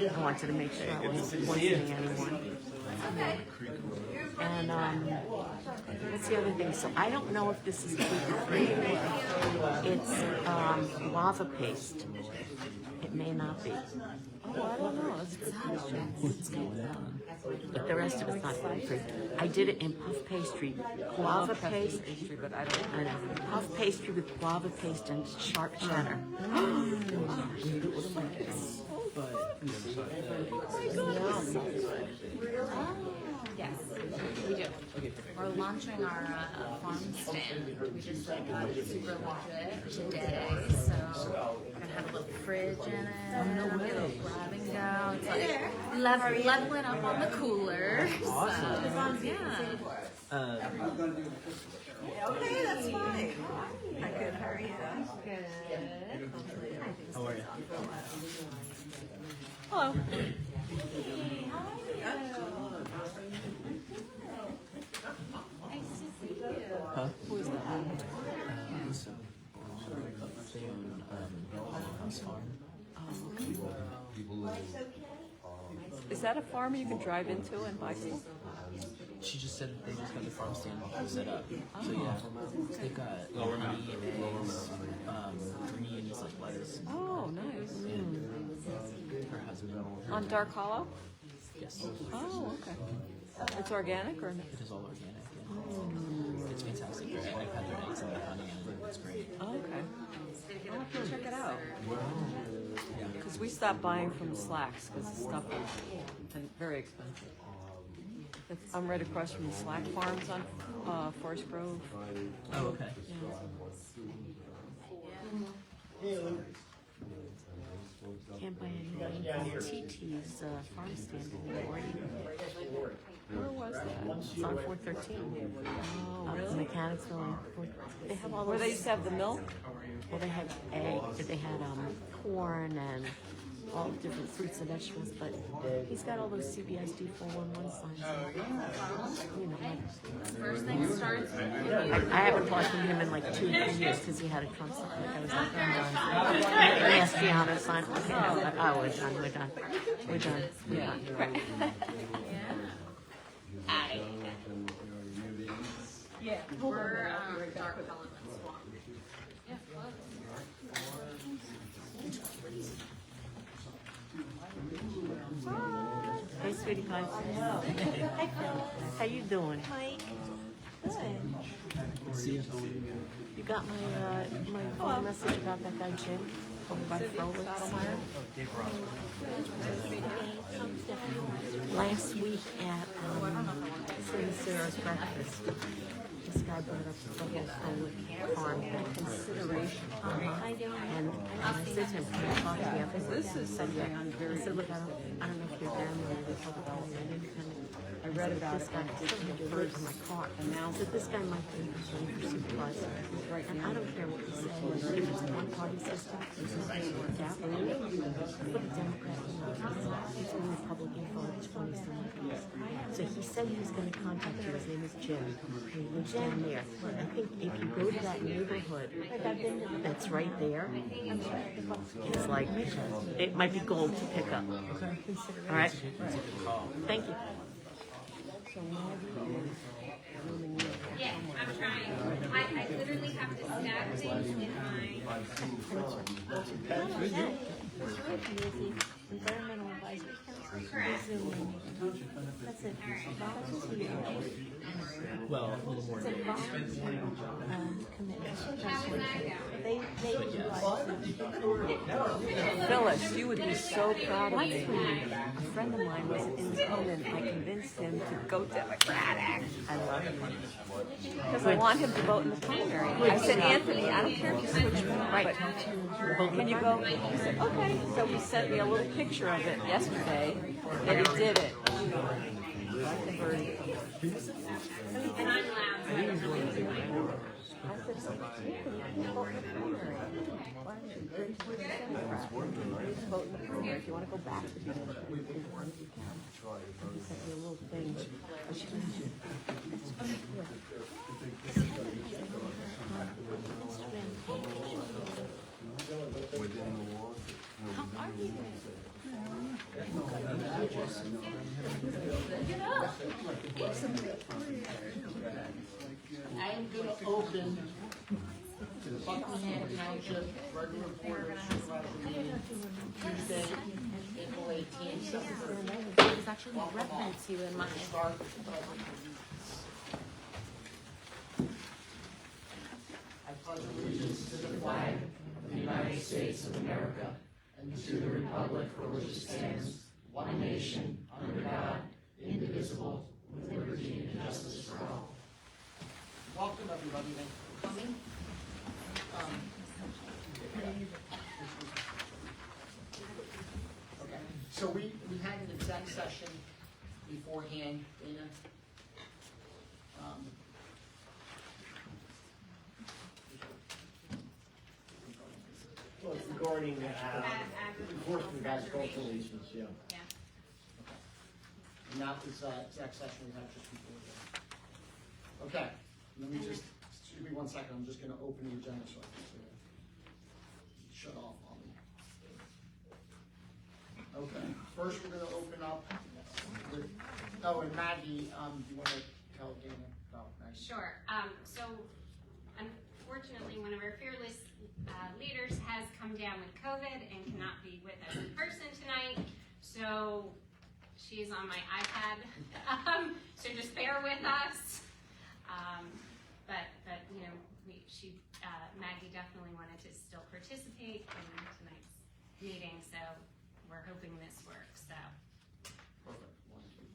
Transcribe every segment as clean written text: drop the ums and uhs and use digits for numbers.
I wanted to make sure I wasn't poisoning anyone. And what's the other thing? So I don't know if this is gluten-free. It's lava paste. It may not be. Oh, I don't know. That's a good question. But the rest of it's not gluten-free. I did it in puff pastry, guava paste. But I don't. I know. Puff pastry with guava paste and sharp cheddar. Yes, we do. We're launching our farm stand. We just got super legit today, so we're gonna have a little fridge in it. A little grab and go. It's like leveling up on the cooler. Awesome. So, yeah. Okay, that's fine. I could hurry up. Good. How are you? Hello. Nice to see you. Huh? Who is that? They own House Farm. Is that a farm you can drive into and buy stuff? She just said they just got the farm stand set up. So yeah, they've got eggs, greens like lettuce. Oh, nice. And her husband. On Dark Hollow? Yes. Oh, okay. It's organic or? It is all organic. Yeah. It's fantastic. I've had their eggs and their honey and it's great. Oh, okay. I'll have to check it out. Because we stopped buying from Slacks because the stuff is very expensive. I'm right across from the Slack Farms on Forest Grove. Oh, okay. Can't buy anything from TT's farm stand anymore. Where was that? It's on 413. Oh, Really? really? Mechanicsville. They have all Where those. they used to have the milk? Well, they had eggs. They had corn and all different fruits and vegetables. But he's got all those CBSD 411 signs. You know, First thing starts. I haven't talked to him in like 2 or 3 years because he had a Trump sign. I was like, oh, no. Mastriano sign. Okay, no, oh, we're done. We're done. We're done. We're Yeah. done. Right. Yeah. We're dark color swamp. Yeah. Hey, sweetie pie. Hi, Phil. How you doing? Mike. Good. See you. You got my phone message about that guy Jim over by Frolics? Last week at Sarah's breakfast, this guy brought up the whole Frolic farm consideration. And I said to him, can you talk to me? This is something I'm very. I said, look, I don't know if you're down there, Republican or Independent. I read about This it. guy, I still have your words in my car. I said, this guy might be running for supervisor. And I don't care what you say, if it's a one-party system, it's not going to work out. Put a Democrat in office, he's been Republican for like 20-some years. So he said he was going to contact you. His name is Jim. He lives down there. I think if you go to that neighborhood, that's right there, it's like, it might be gold to pick up. All right? Thank you. Yeah, I'm trying. I literally have to stack things in my. Environmental Advisory Council. Correct. That's it. That's just you. Well, a little more. It's a volunteer committee. How does that go? They Phyllis, you would be so proud of me. a friend of mine was independent. I convinced him to go Democratic. I love him. Because I want him to vote in the primary. I said, Anthony, I don't care if you switch me, but can you go? He said, okay. So he sent me a little picture of it yesterday that he did it. Like the birdie. And I'm loud. I said, so you can vote in the primary. Why don't you vote in the primary? If you want to go back to being a Democrat, you can. He sent me a little thing. How are you? I'm gonna open the Buckingham Township regular board of supervisors meeting Tuesday, April 18th, 7:30. There's actually a reference you in my. Start with the pledge of allegiance. I pledge allegiance to the flag of the United States of America and to the republic for which it stands, one nation, under God, indivisible, with liberty and justice for all. Welcome, everybody. Thank you for coming. Okay, so we had an exec session beforehand, Dana. Well, it's regarding enforcement of agricultural easements, yeah. And that was exec session we had just before that. Okay, let me just, excuse me 1 second, I'm just gonna open the agenda so I can see it. Shut off on me. Okay, first we're gonna open up with, oh, and Maggie, do you wanna tell Dana about Maggie? Sure. So unfortunately, one of our fearless leaders has come down with COVID and cannot be with us in person tonight. So she's on my iPad. So just bear with us. But you know, Maggie definitely wanted to still participate in tonight's meeting. So we're hoping this works. So. Perfect. 1, 2,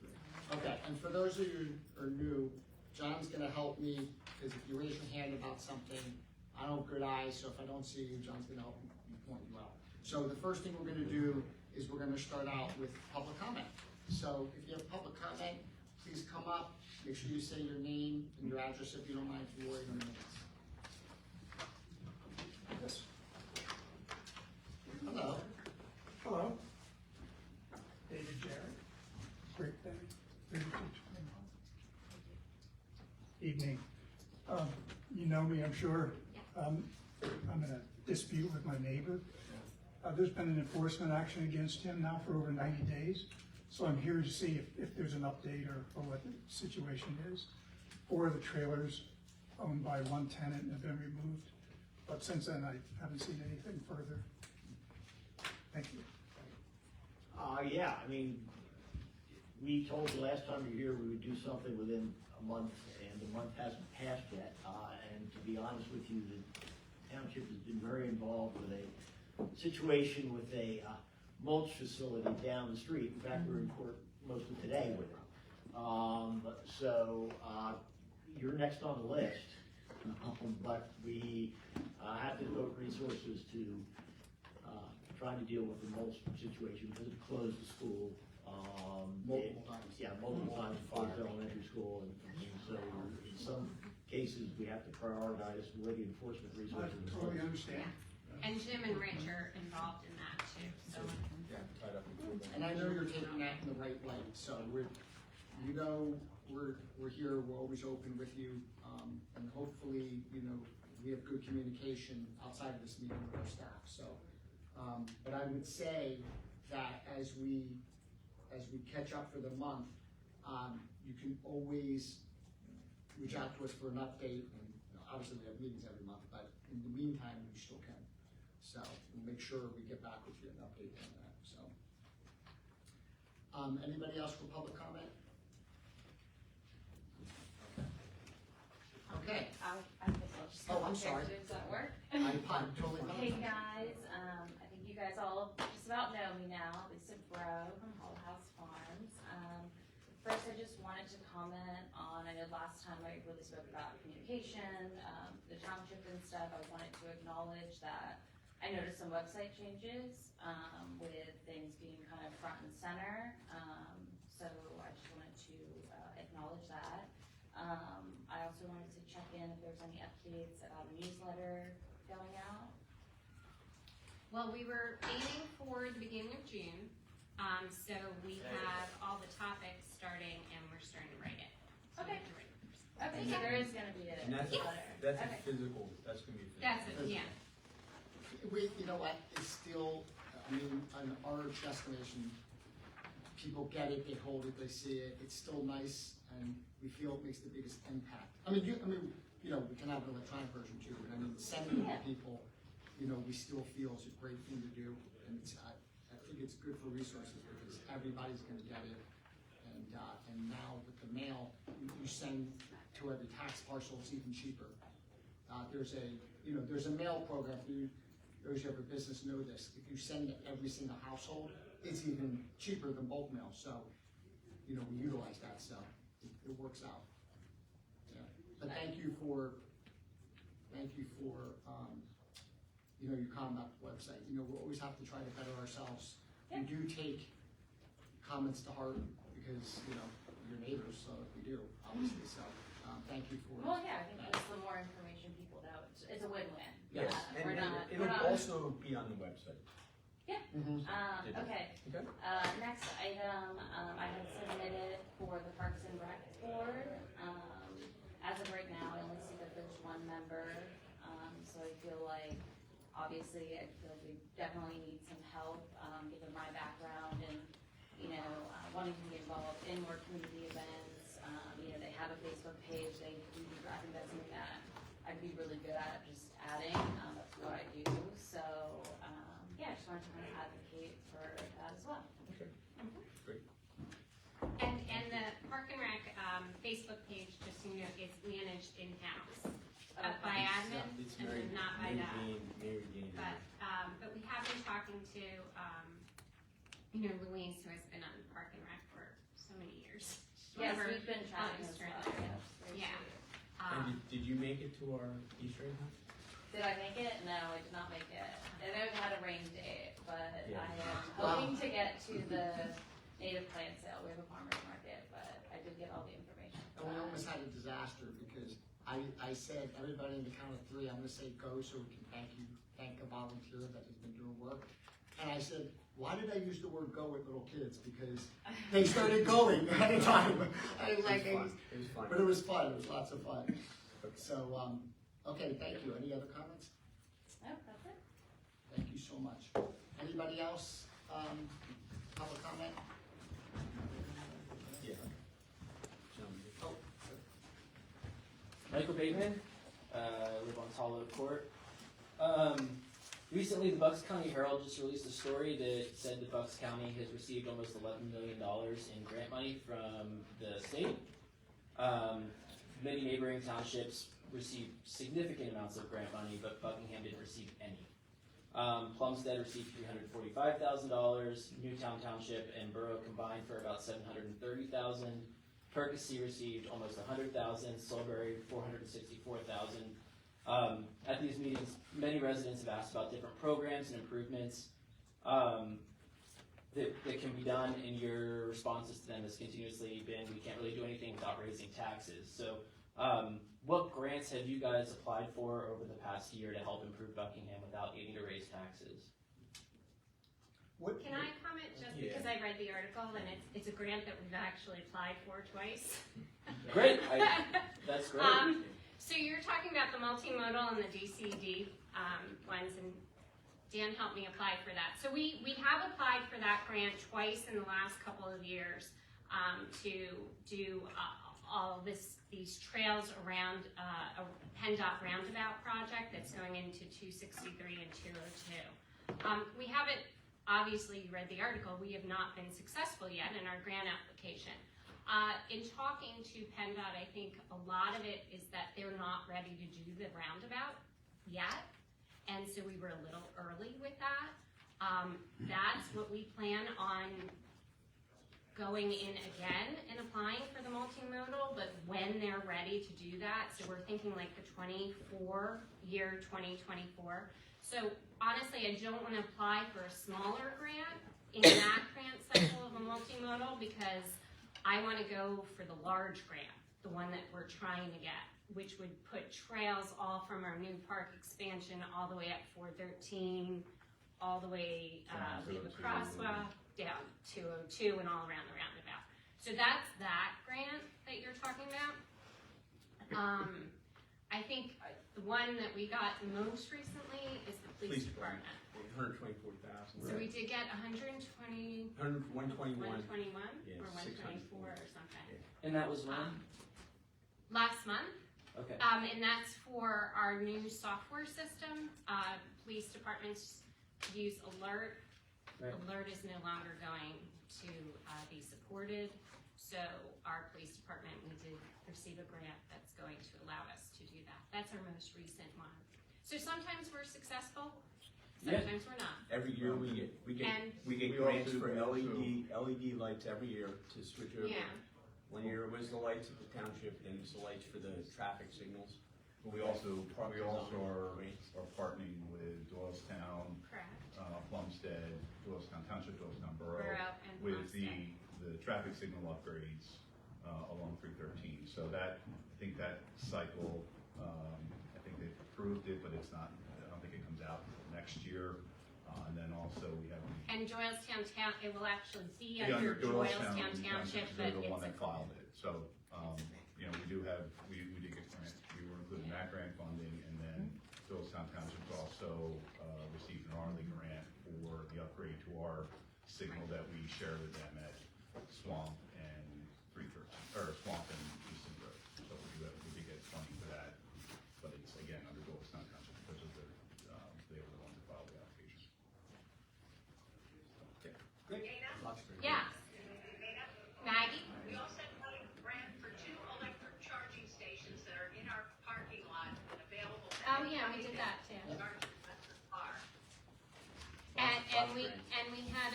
3. Okay, and for those of you who are new, John's gonna help me, because if you raise your hand about something, I don't have good eyes, so if I don't see you, John's gonna help me point you out. So the first thing we're gonna do is we're gonna start out with public comment. So if you have public comment, please come up, make sure you say your name and your address if you don't mind, if you were in your minutes. Yes. Hello. Hello. David Jarrett, Great Bay, 3220. Evening. You know me, I'm sure. I'm in a dispute with my neighbor. There's been an enforcement action against him now for over 90 days. So I'm here to see if there's an update or what the situation is. 4 of the trailers owned by one tenant have been removed. But since then, I haven't seen anything further. Thank you. Yeah, I mean, we told you last time you were here we would do something within a month, and the month hasn't passed yet. And to be honest with you, the township has been very involved with a situation with a mulch facility down the street. In fact, we're in court most of today with it. So you're next on the list, but we have to devote resources to trying to deal with the mulch situation because it closed the school. Multiple times. Yeah, multiple times, closed the elementary school, and so in some cases we have to prioritize where the enforcement I resources. totally understand. And Jim and Rich are involved in that too. So. And I know you're taking that in the right light, so we're here, we're always open with you, and hopefully, we have good communication outside of this meeting with our staff, so. But I would say that as we catch up for the month, you can always reach out to us for an update, and obviously we have meetings every month, but in the meantime, we still can. So we'll make sure we get back with you and update on that, so. Anybody else for public comment? Okay. Oh, I'm sorry. Does that work? I'm totally fine. Hey guys, I think you guys all just about know me now, Lisa Bro from Hull House Farms. First, I just wanted to comment on, I know last time I really spoke about communication, the township and stuff. I wanted to acknowledge that I noticed some website changes with things being kind of front and center. So I just wanted to acknowledge that. I also wanted to check in if there's any updates about a newsletter going out. Well, we were aiming for the beginning of June, so we have all the topics starting and we're starting to write it. So we Okay. have to write it. Okay, so there is gonna be a And that's newsletter. that's Okay. a physical. That's gonna be physical. That's it, yeah. You know what, it's still, in our estimation, people get it, they hold it, they see it, it's still nice, and we feel it makes the biggest impact. I mean, we can have an electronic version too, but I mean, sending it to people, we still feel is a great thing to do, and I think it's good for resources because everybody's gonna get it, and now with the mail, you send to every tax parcel, it's even cheaper. There's a mail program for you, those who have a business know this, if you send to every single household, it's even cheaper than bulk mail, so, we utilize that, so it works out. Yeah. But thank you for, your comment about the website. We always have to try to better ourselves. We do take comments to heart because, your neighbors, so we do, obviously, so, thank you for. Well, yeah, I think that's the more information people know, it's a win-win. Yes. We're not. It'll also be on the website. Yeah. Okay. Okay. Next item, I had submitted for the Parks and Rec Board. As of right now, I only see that there's one member, so I feel like, obviously, we definitely need some help, given my background and, wanting to be involved in more community events. They have a Facebook page, I think that's something that I'd be really good at just adding, that's what I do, so, I just wanted to kind of advocate for that as well. Okay. Great. And the Park and Rec Facebook page, just so you know, is managed in-house by admin It's and Mary, then not by that. Mary Dean. But we have been talking to, Louise, who has been on Park and Rec for so many years. Yes, Whatever, we've been chatting as Easter well, egg. yes. Yeah. And did you make it to our Easter egg hunt? Did I make it? No, I did not make it. I know it had a rain date, but Yeah. I am hoping to get to the native plant sale. We have a farmer's market, but I did get all the information. And we almost had a disaster because I said, everybody in the count of three, I'm gonna say go so we can thank a volunteer that has been doing work. And I said, why did I use the word go with little kids? Because they started going at a time. It was fun. But it was fun, it was lots of fun. So, okay, thank you. Any other comments? No, that's it. Thank you so much. Anybody else, public comment? Yeah. Oh, Michael Bateman, live on Hollow Court. Recently, the Bucks County Herald just released a story that said that Bucks County has received almost $11 million in grant money from the state. Many neighboring townships received significant amounts of grant money, but Buckingham didn't receive any. Plumstead received $345,000. Newtown Township and Borough combined for about $730,000. Percy received almost $100,000. Sulbury $464,000. At these meetings, many residents have asked about different programs and improvements that can be done, and your responses to them has continuously been, we can't really do anything without raising taxes. So what grants have you guys applied for over the past year to help improve Buckingham without needing to raise taxes? Can I comment just because I read the article and it's a grant that we've actually applied for twice? Great, that's great. So you're talking about the multimodal and the DCD ones, and Dan helped me apply for that. So we have applied for that grant twice in the last couple of years to do all these trails around a PennDOT roundabout project that's going into 263 and 202. We haven't, obviously you read the article, we have not been successful yet in our grant application. In talking to PennDOT, I think a lot of it is that they're not ready to do the roundabout yet, and so we were a little early with that. That's what we plan on going in again and applying for the multimodal, but when they're ready to do that, so we're thinking like the 2024. So honestly, I don't want to apply for a smaller grant in that grant cycle of a multimodal because I want to go for the large grant, the one that we're trying to get, which would put trails all from our new park expansion all the way up 413, all the way, we have a crosswalk down 202 and all around the roundabout. So that's that grant that you're talking about. I think the one that we got most recently is the police department. 124,000. So we did get 120, 121. 121 Yeah, or 124 or 600. something. And that was when? Last month. Okay. And that's for our new software system. Police departments use Alert. Right. Alert is no longer going to be supported. So our police department, we did receive a grant that's going to allow us to do that. That's our most recent one. So sometimes we're successful, sometimes we're not. Every year we get And- grants for LED lights every year to switch over. Yeah. One year it was the lights at the township, then it's the lights for the traffic signals. But we also are partnering with Doylestown, Correct. Plumstead, Doylestown Township, Doylestown Borough, Borough and with the Plumstead. traffic signal upgrades along 313. So that, I think that cycle, I think they've approved it, but it's not, I don't think it comes out next year. And then also we have. And Doylestown Town, it will actually be Yeah, under Doylestown Township, they're but the one it's that filed it. So, you know, we do have, we did get grant, we were including that grant funding, and then Doylestown Township also received an hourly grant for the upgrade to our signal that we share with them at Swamp and 313, or Swamp and Easton Road. So we did get funding for that, but it's again under Doylestown Township because of their, they were the ones that filed the application. yeah. Maggie? We also got a grant for 2 electric charging stations that are in our parking lot and available. to Oh, yeah, we anybody did that too. that charges electric car. And we had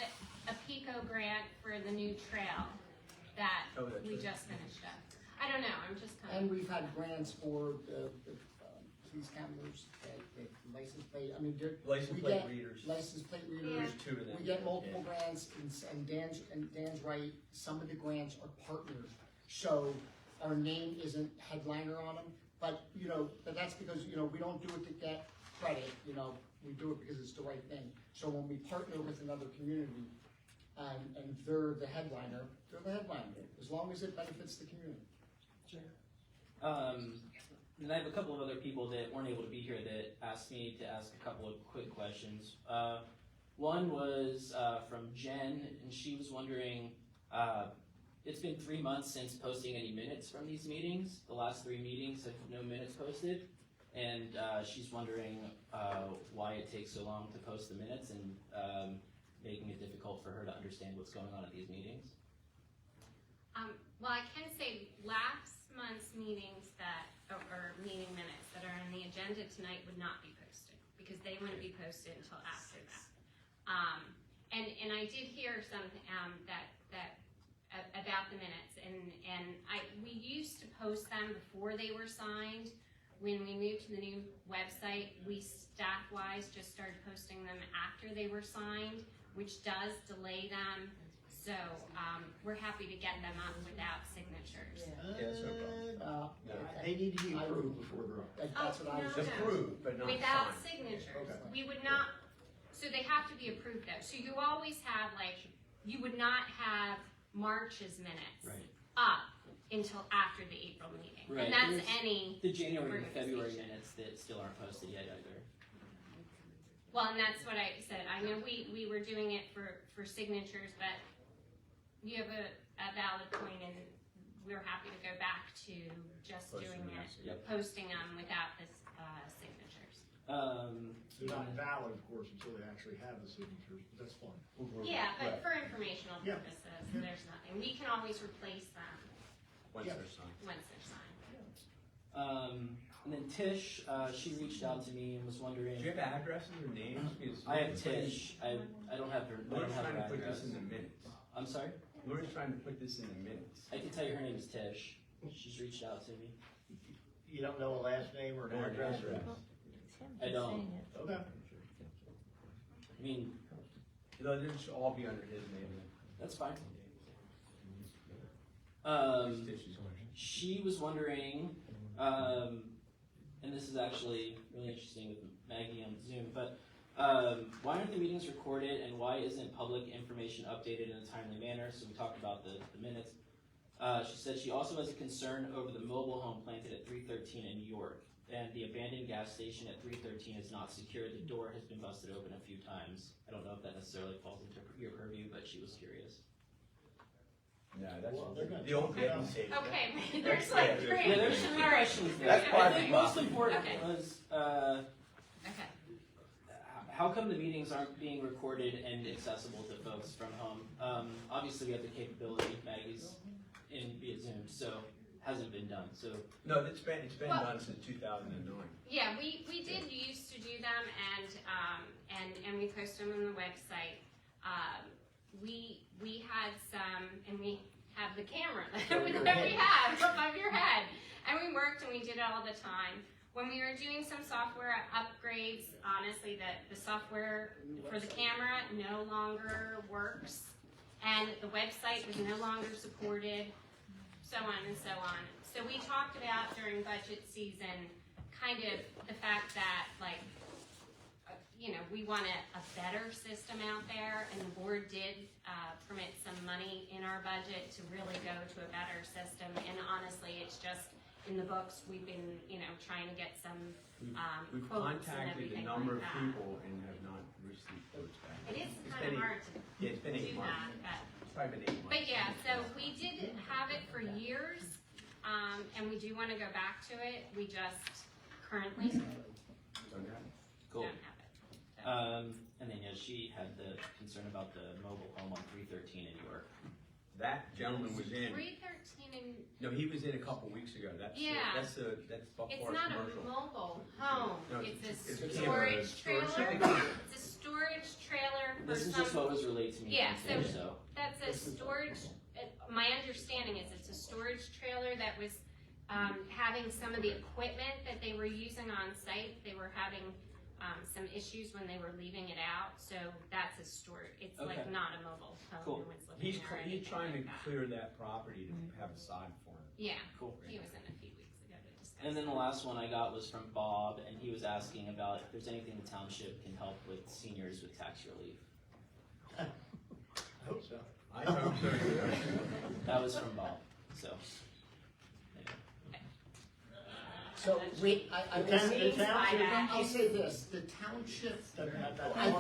a PICO grant for the new trail that Oh, that's we right. just finished up. I don't know, I'm just kind And of, we've had grants for the police cameras, the license plate, I mean, License we plate get readers. license plate Yeah. readers. There's 2 of them. We get multiple Yeah. grants, and Dan's right, some of the grants are partners, so our name isn't headliner on them, but, you know, but that's because, you know, we don't do it to get credit, you know, we do it because it's the right thing. So when we partner with another community, and they're the headliner, as long as it benefits the community. And I have a couple of other people that weren't able to be here that asked me to ask a couple of quick questions. One was from Jen, and she was wondering, it's been 3 months since posting any minutes from these meetings. The last 3 meetings have no minutes posted. And she's wondering why it takes so long to post the minutes and making it difficult for her to understand what's going on at these meetings. well, I can say last month's meetings or meeting minutes that are on the agenda tonight would not be posted because they wouldn't be posted until after that. And I did hear something about the minutes, and we used to post them before they were signed. When we moved to the new website, we staff-wise just started posting them after they were signed, which does delay them. So we're happy to get them up without signatures. Yeah, that's no problem. They need to be approved before they're up. That's what I was. No. Approved, but not Without signed. signatures. Okay. We would not, so they have to be approved though. So you always have you would not have March's minutes Right. up until after the April meeting. Right. And that's There's any The January and February organization. minutes that still aren't posted yet either. Well, and that's what I said. I know we were doing it for signatures, but you have a valid point, and we're happy to go back to just Posting doing them, it, yep. posting them without the signatures. They're not valid, of course, until they actually have the signatures, but that's fine. Yeah, but Right. for informational Yeah. purposes, there's nothing. We can always replace them Once Yeah. they're signed. once they're signed. And then Tish, she reached out to me and was wondering. Do you have addresses or names? Because I have Tish. I don't have her. I We're don't have trying her to put address. this in the minutes. I'm sorry. We're trying to put this in the minutes. I can tell you her name is Tish. She's reached out to me. You don't know a last name or an Or an address? address. I don't. Okay. I mean, They'll just all be under his name. that's fine. Tish's question. She was wondering, and this is actually really interesting with Maggie on Zoom, but why aren't the meetings recorded and why isn't public information updated in a timely manner? So we talked about the minutes. She said she also has a concern over the mobile home planted at 313 in York. and the abandoned gas station at 313 is not secure. The door has been busted open a few times. I don't know if that necessarily falls into your purview, but she was curious. No, that's The old getting safe. Okay, there's like three. Yeah, there's three All right. questions there. That's I part of think the most problem. important Okay. was, Okay. how come the meetings aren't being recorded and accessible to folks from home? Obviously, we have the capability. Maggie's in via Zoom, so hasn't been done. So No, it's been Well- done since 2009. Yeah, we did used to do them, and we post them on the website. We had some, and we have the camera that we have above your head, and we worked and we did it all the time. When we were doing some software upgrades, honestly, the software for the camera no longer works, and the website was no longer supported, so on and so on. So we talked about during budget season, kind of the fact that, like, we want a better system out there, and the board did permit some money in our budget to really go to a better system. And honestly, it's just in the books. We've been, trying to get some We've quotes and contacted a everything number like of that. people and have not received quotes back. It is It's kind of been hard to Yeah, it's been 8 do months. that, but. It's probably been 8 months. But yeah, so we did have it for years, and we do want to go back to it. We just currently Don't have it. cool. don't have it. And then she had the concern about the mobile home on 313 in York. That gentleman was in. 313 and No, he was in a couple weeks ago. That's Yeah. That's it's Buckford's not commercial. a mobile home. No, It's a it's a storage camera. trailer. It's a storage trailer for This is some. just what was relayed to me. Yeah, from Tish, so That's a storage, my understanding is it's a storage trailer that was having some of the equipment that they were using on site. They were having some issues when they were leaving it out, so that's a storage. It's like Okay. not a mobile home. Cool. No one's living He's there or he's anything trying like to that. clear that property to have a side for him. Yeah, Cool. he was in a few weeks ago to discuss. And then the last one I got was from Bob, and he was asking about if there's anything the township can help with seniors with tax relief. I hope so. I hope so. That was from Bob. So So, I will say, The township- I'll say this, the township, I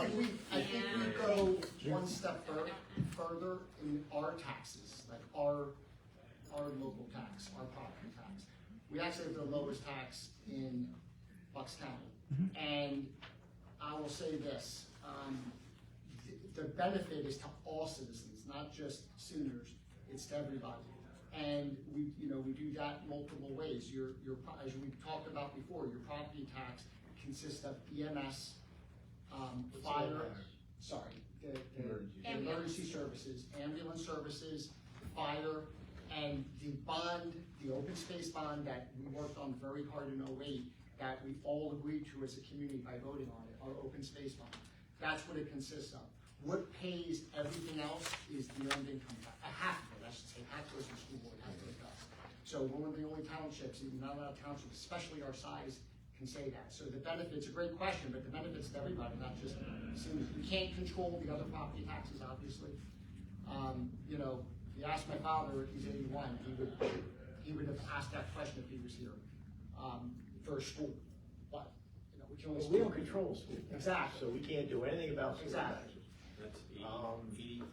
think we go one step further in our taxes, like our local tax, our property tax. We actually have the lowest tax in Bucks County. And I will say this, the benefit is to all citizens, not just seniors, it's to everybody. And we do that multiple ways. As we talked about before, your property tax consists of EMS, fire, the emergency services, ambulance services, fire, and the bond, the open space bond that we worked on very hard in 2008, that we all agreed to as a community by voting on it, our open space bond. That's what it consists of. What pays everything else is the earned income tax, half of it, I should say, half goes to the school board, half goes to us. So we're one of the only townships, even not a lot of townships, especially our size, can say that. So the benefits, a great question, but the benefits to everybody, not just seniors. We can't control the other property taxes, obviously. You ask my father, he's 81, he would have asked that question if he was here, for school. But, we can only. We don't control school. Exactly. So we can't do anything about school Exactly. taxes. That's 85% of your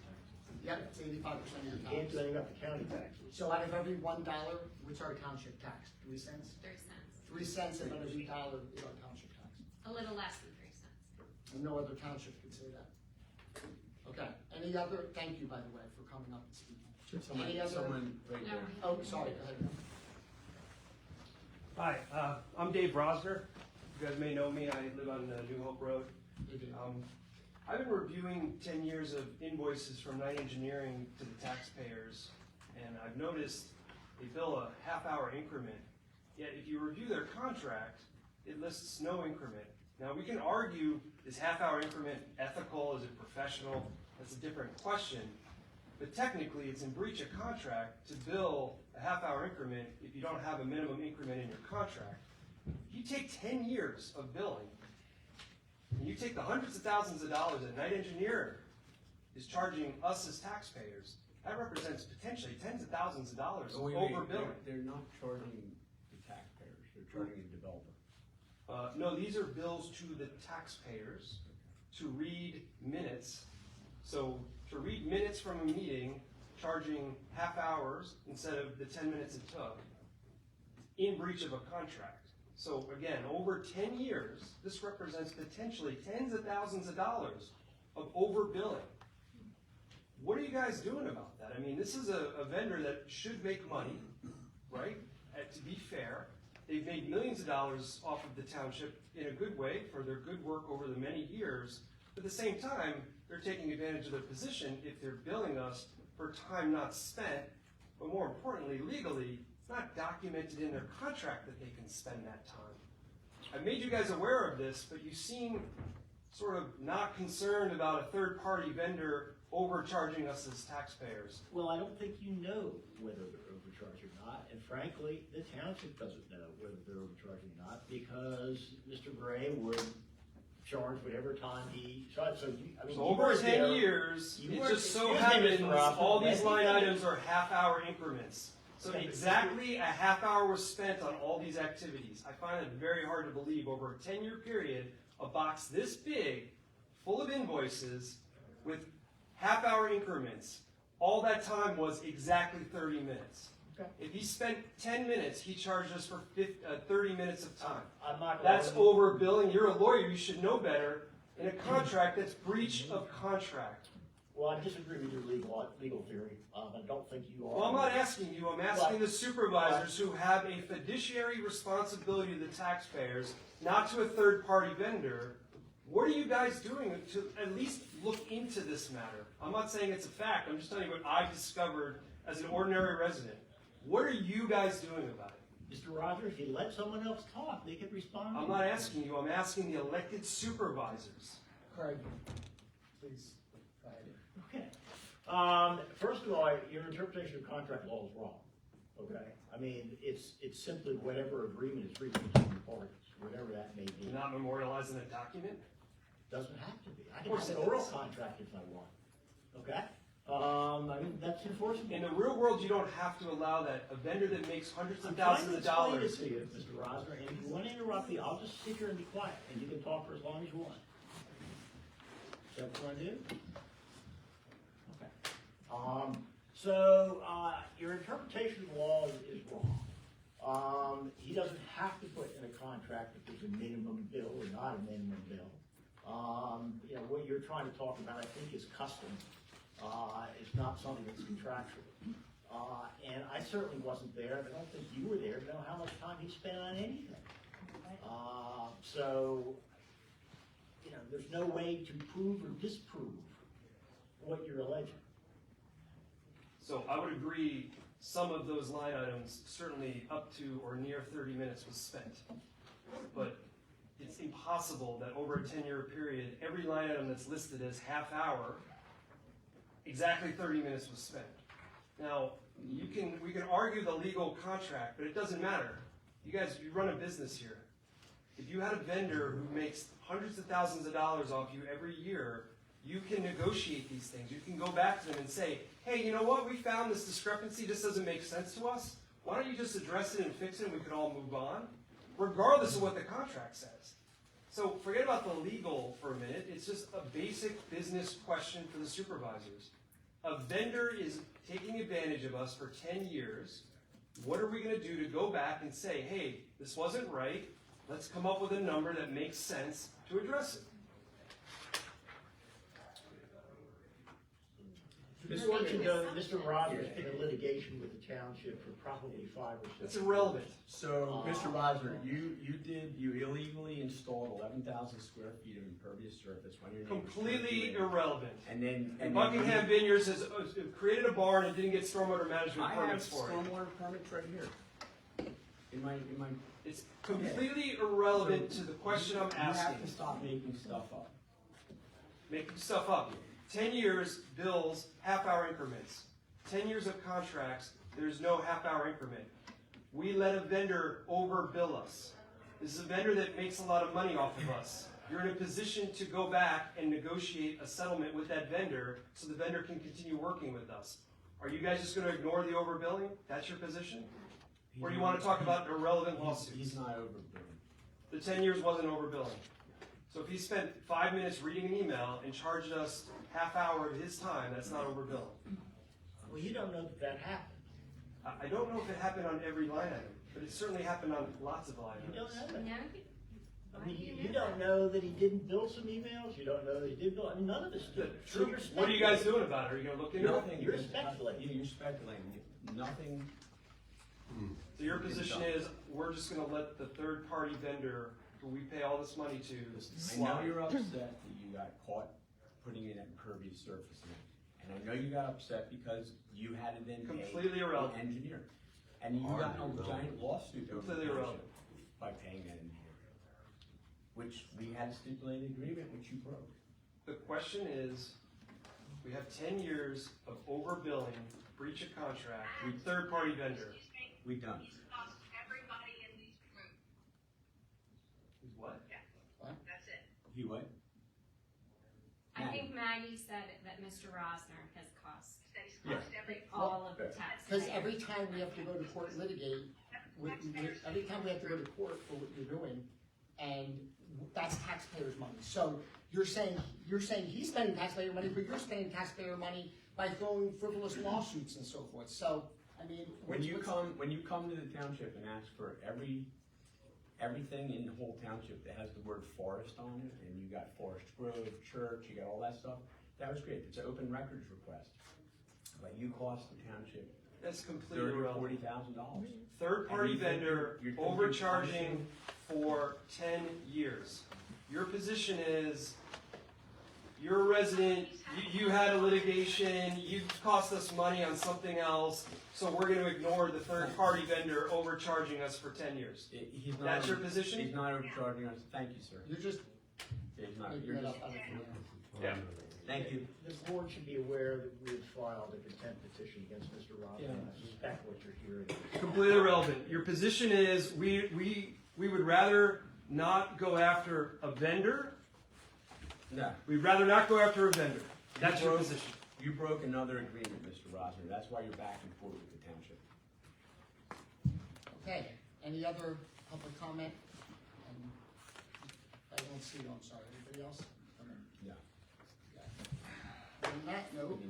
taxes. Yep, it's 85% of your Can't do tax. anything about the county taxes. So out of every $1, what's our township tax? 3 cents? 3 cents. 3 cents out of every dollar is our township tax. A little less than 3 cents. And no other township can say that. Okay, any other, thank you, by the way, for coming up and speaking. Any other? Someone right No, there. Oh, sorry, go ahead. Hi, I'm Dave Rosner. You guys may know me. I live on New Hope Road. You do. I've been reviewing 10 years of invoices from Night Engineering to the taxpayers, and I've noticed they bill a half-hour increment. Yet if you review their contract, it lists no increment. Now we can argue, is half-hour increment ethical? Is it professional? That's a different question. But technically, it's in breach of contract to bill a half-hour increment if you don't have a minimum increment in your contract. If you take 10 years of billing, and you take the hundreds of thousands of dollars that Night Engineering is charging us as taxpayers, that represents potentially tens of thousands of dollars Oh, wait, overbilling. they're not charging the taxpayers, they're charging a developer? No, these are bills to the taxpayers to read minutes. So to read minutes from a meeting, charging half hours instead of the 10 minutes it took, in breach of a contract. So again, over 10 years, this represents potentially tens of thousands of dollars of overbilling. What are you guys doing about that? I mean, this is a vendor that should make money, right? To be fair, they've made millions of dollars off of the township in a good way for their good work over the many years. But at the same time, they're taking advantage of their position if they're billing us for time not spent, but more importantly, legally, it's not documented in their contract that they can spend that time. I made you guys aware of this, but you seem sort of not concerned about a third-party vendor overcharging us as taxpayers. Well, I don't think you know whether they're overcharging or not, and frankly, the township doesn't know whether they're overcharging or not, because Mr. Gray would charge whatever time he charged. So, So over 10 years, it just so happens all these line items are half-hour increments. So exactly a half hour was spent on all these activities. I find it very hard to believe over a 10-year period, a box this big, full of invoices, with half-hour increments, all that time was exactly 30 minutes. Okay. If he spent 10 minutes, he charged us for 30 minutes of time. I'm not That's overbilling. You're a lawyer. You should know better. In a contract, that's breach of contract. Well, I disagree with your legal theory. I don't think you are. Well, I'm not asking you. I'm asking the supervisors who have a fiduciary responsibility to the taxpayers, not to a third-party vendor. What are you guys doing to at least look into this matter? I'm not saying it's a fact. I'm just telling you what I discovered as an ordinary resident. What are you guys doing about it? Mr. Rogers, if you let someone else talk, they can respond. I'm not asking you. I'm asking the elected supervisors. Craig, please. Go ahead. Okay. First of all, your interpretation of contract law is wrong. Okay? I mean, it's simply whatever agreement is reached between the parties, whatever that may be. Not memorializing a document? Doesn't have to be. I can have an oral contract if I want. Okay? I mean, that's enforceable. In the real world, you don't have to allow that. A vendor that makes hundreds of thousands of dollars. I'm trying to explain it to you, Mr. Rosner, and if you want to interrupt me, I'll just sit here and be quiet, and you can talk for as long as you want. Is that what you want to do? Okay. So, your interpretation of the law is wrong. He doesn't have to put in a contract that there's a minimum bill or not a minimum bill. You know, what you're trying to talk about, I think, is custom. It's not something that's contractual. And I certainly wasn't there, and I don't think you were there to know how much time he spent on anything. So, you know, there's no way to prove or disprove what you're alleging. So I would agree some of those line items, certainly up to or near 30 minutes was spent. But it's impossible that over a 10-year period, every line item that's listed as half hour, exactly 30 minutes was spent. Now, we can argue the legal contract, but it doesn't matter. You run a business here. If you had a vendor who makes hundreds of thousands of dollars off you every year, you can negotiate these things. You can go back to them and say, hey, you know what? We found this discrepancy. This doesn't make sense to us. Why don't you just address it and fix it and we can all move on, regardless of what the contract says. So forget about the legal for a minute. It's just a basic business question for the supervisors. A vendor is taking advantage of us for 10 years. What are we going to do to go back and say, hey, this wasn't right. Let's come up with a number that makes sense to address it. Just want you to know that Mr. Rogers been in litigation with the township for probably 5 or 6 That's irrelevant. So, Mr. Rosner, you illegally installed 11,000 square feet of impervious surface when your neighbors Completely irrelevant. And Buckingham Vineyards has created a barn and didn't get stormwater management permits for it. I have stormwater permits right here. In my. It's completely irrelevant to the question I'm asking. You have to stop making stuff up. Making stuff up. 10 years, bills, half-hour increments. 10 years of contracts, there's no half-hour increment. We let a vendor overbill us. This is a vendor that makes a lot of money off of us. You're in a position to go back and negotiate a settlement with that vendor so the vendor can continue working with us. Are you guys just going to ignore the overbilling? That's your position? Or do you want to talk about irrelevant lawsuits? He's not overbilling. The 10 years wasn't overbilling. So if he spent 5 minutes reading an email and charged us half hour of his time, that's not overbilling. Well, you don't know that that happened. I don't know if it happened on every line item, but it certainly happened on lots of line You don't items. know that. No, I mean, you don't know that he didn't build some emails, you don't know that he did build, I mean, none of us do. So you're What are you guys speculating. doing about it? Are you gonna look into it? Nothing. You're speculating. You're speculating. Nothing. So your position is, we're just gonna let the third-party vendor, who we pay all this money to, I know slide? you're upset that you got caught putting in impervious surface in it. And I know you got upset because you had to then pay Completely the irrelevant. engineer. And you got a giant lawsuit over the Completely irrelevant. township by paying that engineer. Which we had a stipulated agreement, which you broke. The question is, we have 10 years of overbilling, breach of contract, with third-party vendor. Excuse me, We done. he's cost everybody in this room. Is what? That's it. You what? I think Maggie said that Mr. Rosner has cost He said he's cost everybody. all of the Because taxpayers. every time we have to go to court and litigate, every time we have to go to court for what you're doing, and that's taxpayers' money. So you're saying he's spending taxpayer money, but you're spending taxpayer money by throwing frivolous lawsuits and so forth. So, I mean. When you come to the township and ask for everything in the whole township that has the word forest on it, and you got Forest Grove, Church, you got all that stuff, that was great. It's an open records request. But you cost the township That's completely $30,000 or irrelevant. $40,000. Third-party And you think vendor you're overcharging for 10 years. Your position is, you're a resident, you had a litigation, you cost us money on something else, so we're gonna ignore the third-party vendor overcharging us for 10 years. He's not That's your over- position? He's not overcharging us. Thank you, sir. You're just He's not. making You're it just. up out of thin Yeah. air. Thank you. The board should be aware that we have filed a contempt petition against Mr. Robin. Yeah. I suspect what you're hearing. Completely irrelevant. Your position is, we would rather not go after a vendor. No. We'd rather not go after a vendor. That's your position. You broke another agreement, Mr. Rosner. That's why you're back and forth with the township. Okay, any other public comment? I don't see you, I'm sorry. Anybody else? No. On that note,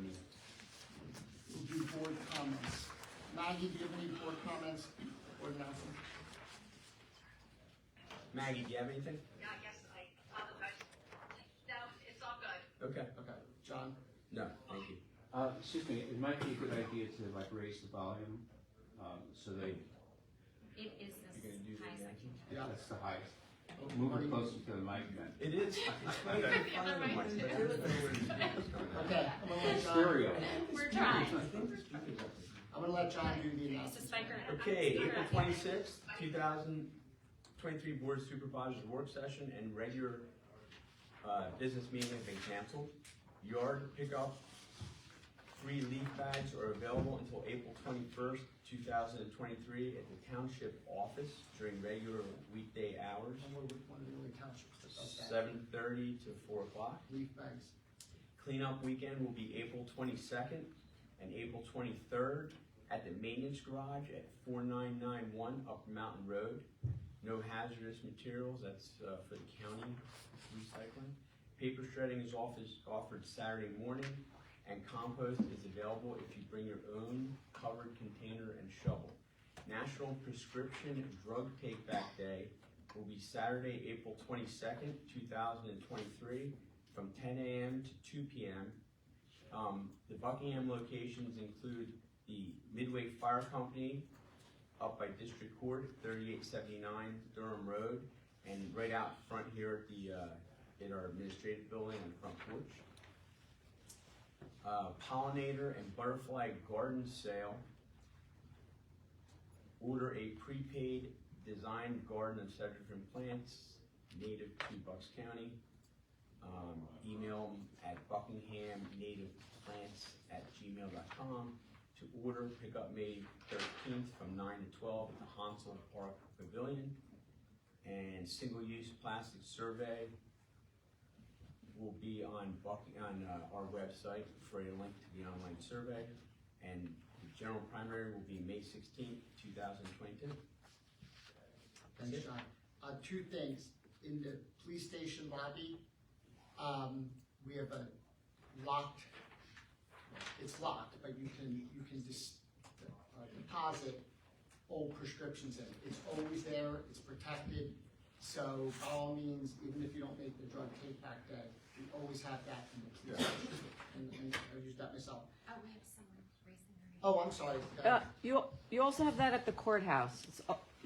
we'll do board comments. Maggie, do you have any board comments or announcements? Maggie, do you have anything? Yeah, yes, I apologize. No, it's all good. Okay. Okay, John? No, thank you. Excuse me, it might be a good idea to like raise the volume, so they, It is You're gonna do this the high section. Yeah. that's the highest. Move it closer to the mic then. It is. Okay, I'm gonna let John, Stereo. We're trying. I'm gonna let John do the It's a announcement. spiker. Okay, April 26th, 2023 Board of Supervisors work session and regular business meeting have been canceled. Yard pickup, free leaf bags are available until April 21st, 2023 at the township office during regular weekday hours, And we're one of the only townships that does that. 7:30 to 4 o'clock. Leaf bags. Cleanup weekend will be April 22nd and April 23rd at the maintenance garage at 4991 Upper Mountain Road. No hazardous materials, that's for the county recycling. Paper shredding is offered Saturday morning, and compost is available if you bring your own covered container and shovel. National Prescription Drug Take Back Day will be Saturday, April 22nd, 2023, from 10 a.m. to 2 p.m. The Buckingham locations include the Midway Fire Company up by District Court, 3879 Durham Road, and right out front here at the in our administrative building on the front porch. Pollinator and butterfly garden sale. Order a prepaid designed garden of cedric plants native to Bucks County. Email at buckinghamnativeplants@gmail.com to order. Pickup May 13th from 9 to 12 at the Hansel Park Pavilion. And single-use plastic survey will be on our website for a link to the online survey. And the General primary will be May 16th, 2022. Thanks, John. Two things, in the police station lobby, we have a locked, it's locked, but you can deposit old prescriptions in it. It's always there, it's protected, so by all means, even if you don't make the drug take back day, we always have that in the police station. And I use that myself. Oh, we have someone raising their hand. Oh, I'm sorry. You also have that at the courthouse.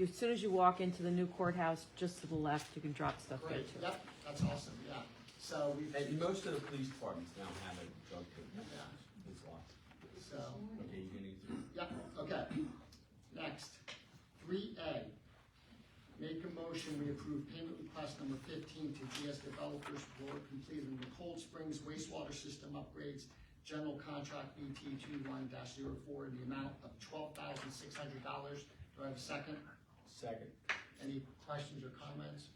As soon as you walk into the new courthouse, just to the left, you can drop stuff there Great, too. yep, that's awesome, yeah. So we've, And most of the police departments now have a drug code. Yeah. It's locked. so, Okay, you're gonna go through. yep, okay. Next, 3A. Make a motion, we approve payment request number 15 to GS Developers for work completed in the Cold Springs wastewater system upgrades, general contract BT 21-04 in the amount of $12,600. Do I have a second? Second. Any questions or comments?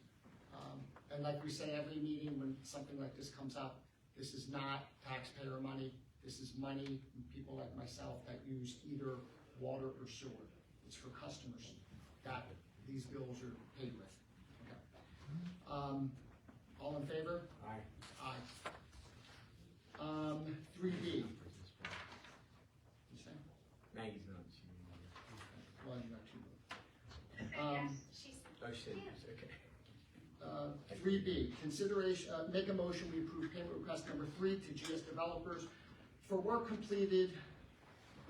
And like we say every meeting when something like this comes up, this is not taxpayer money. This is money from people like myself that use either water or sewer. It's for customers that these bills are paid with. Okay. All in favor? Aye. Aye. 3B. You say? Maggie's not. Well, you got two. Yes, she's. Oh, shit, okay. 3B, consideration, make a motion, we approve payment request number 3 to GS Developers for work completed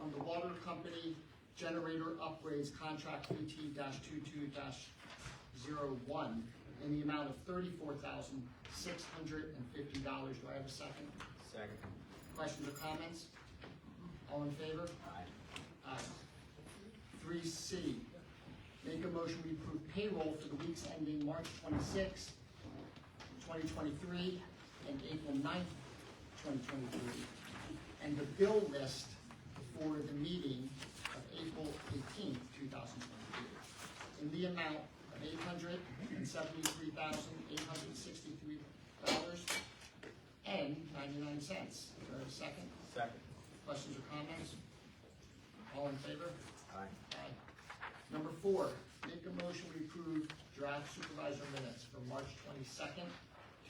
on the water company generator upgrades contract BT-22-01 in the amount of $34,650. Do I have a second? Second. Questions or comments? All in favor? Aye. Aye. 3C, make a motion we approve payroll for the weeks ending March 26, 2023 and April 9th, 2023, and the bill list for the meeting of April 18th, 2023, in the amount of $873,863.99. Do I have a second? Second. Questions or comments? All in favor? Aye. Aye. Number 4, make a motion we approve draft supervisor minutes for March 22nd,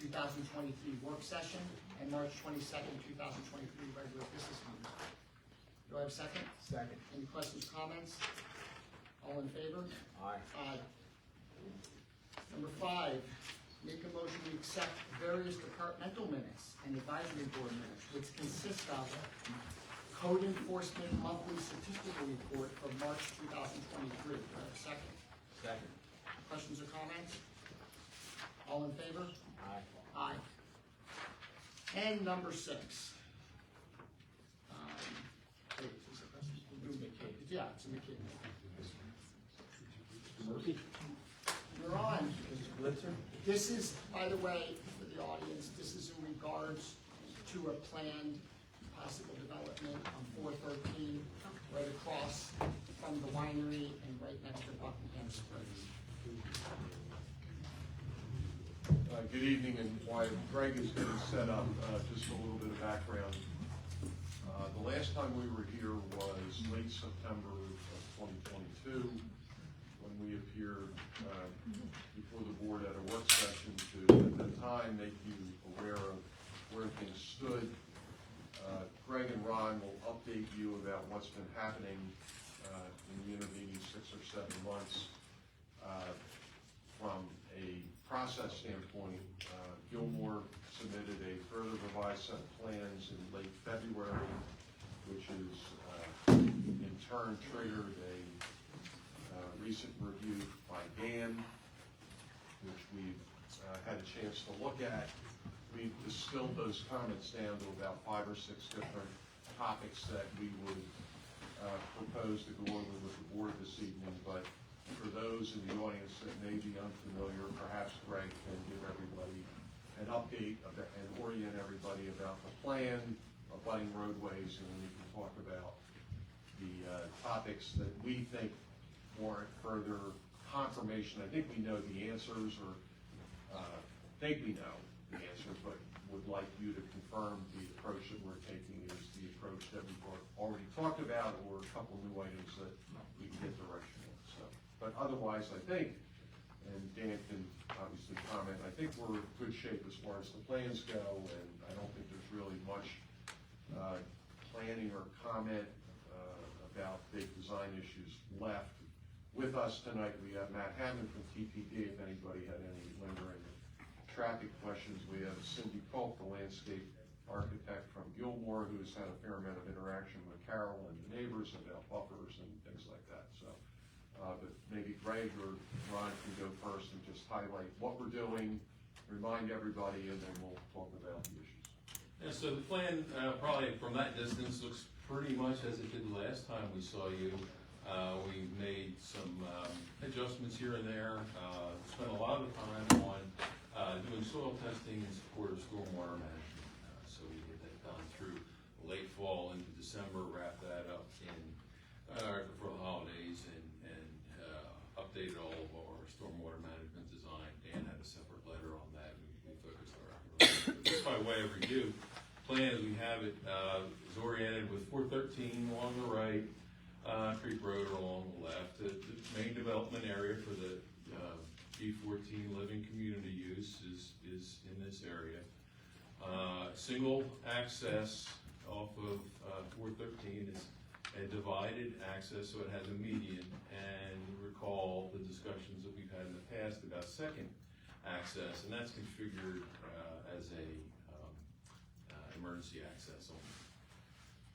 2023 work session and March 22nd, 2023 regular business meeting. Do I have a second? Second. Any questions, comments? All in favor? Aye. Aye. Number 5, make a motion we accept various departmental minutes and advisory board minutes, which consist of Code Enforcement Monthly Statistical Report for March 2023. Do I have a second? Second. Questions or comments? All in favor? Aye. Aye. And number 6. Wait, is it McCabe? Yeah, it's a McCabe. We're on. Blitzer? This is, by the way, for the audience, this is in regards to a planned possible development on 413, right across from the winery and right next to Buckingham Springs. Good evening, and while Greg is getting set up, just a little bit of background. The last time we were here was late September of 2022, when we appeared before the board at a work session to, at the time, make you aware of where things stood. Greg and Ron will update you about what's been happening in the intervening 6 or 7 months. From a process standpoint, Gilmore submitted a further revised set of plans in late February, which is in turn triggered a recent review by Dan, which we've had a chance to look at. We've distilled those comments down to about 5 or 6 different topics that we would propose to go over with the board this evening. But for those in the audience that may be unfamiliar, perhaps Greg can give everybody an update and orient everybody about the plan, abutting roadways, and then we can talk about the topics that we think warrant further confirmation. I think we know the answers, or think we know the answers, but would like you to confirm the approach that we're taking is the approach that we've already talked about, or a couple new items that we can get direction on, so. But otherwise, I think, and Dan can obviously comment, I think we're in good shape as far as the plans go, and I don't think there's really much planning or comment about big design issues left. With us tonight, we have Matt Hammond from TPD, if anybody had any lingering traffic questions. We have Cindy Culp, the landscape architect from Gilmore, who's had a fair amount of interaction with Carol and the neighbors about buffers and things like that. So, but maybe Greg or Ron can go first and just highlight what we're doing, remind everybody, and then we'll talk about the issues. Yeah, so the plan, probably from that distance, looks pretty much as it did the last time we saw you. We made some adjustments here and there. Spent a lot of time on doing soil testing in support of stormwater management. So we get that done through late fall into December, wrap that up in for the holidays, and updated all of our stormwater management design. Dan had a separate letter on that. We focused our efforts. Just by way of review, plan as we have it is oriented with 413 along the right, Creek Road along the left. The main development area for the B14 living community use is in this area. Single access off of 413 is a divided access, so it has a median. And recall the discussions that we've had in the past about second access, and that's configured as a emergency access only.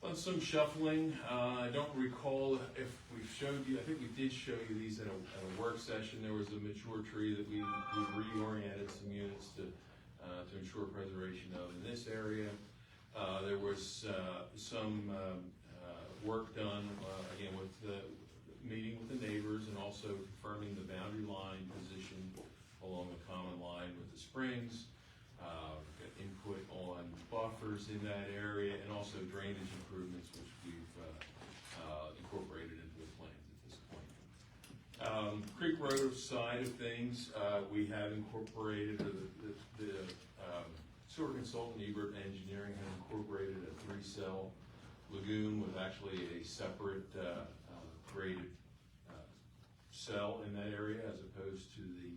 On some shuffling, I don't recall if we showed you, I think we did show you these at a work session. There was a mature tree that we reoriented some units to ensure preservation of in this area. There was some work done, again, with the meeting with the neighbors and also confirming the boundary line position along the common line with the springs. Got input on buffers in that area and also drainage improvements, which we've incorporated into the plans at this point. Creek Road side of things, we have incorporated the sewer consultant, Ebert Engineering, has incorporated a 3-cell lagoon with actually a separate graded cell in that area as opposed to the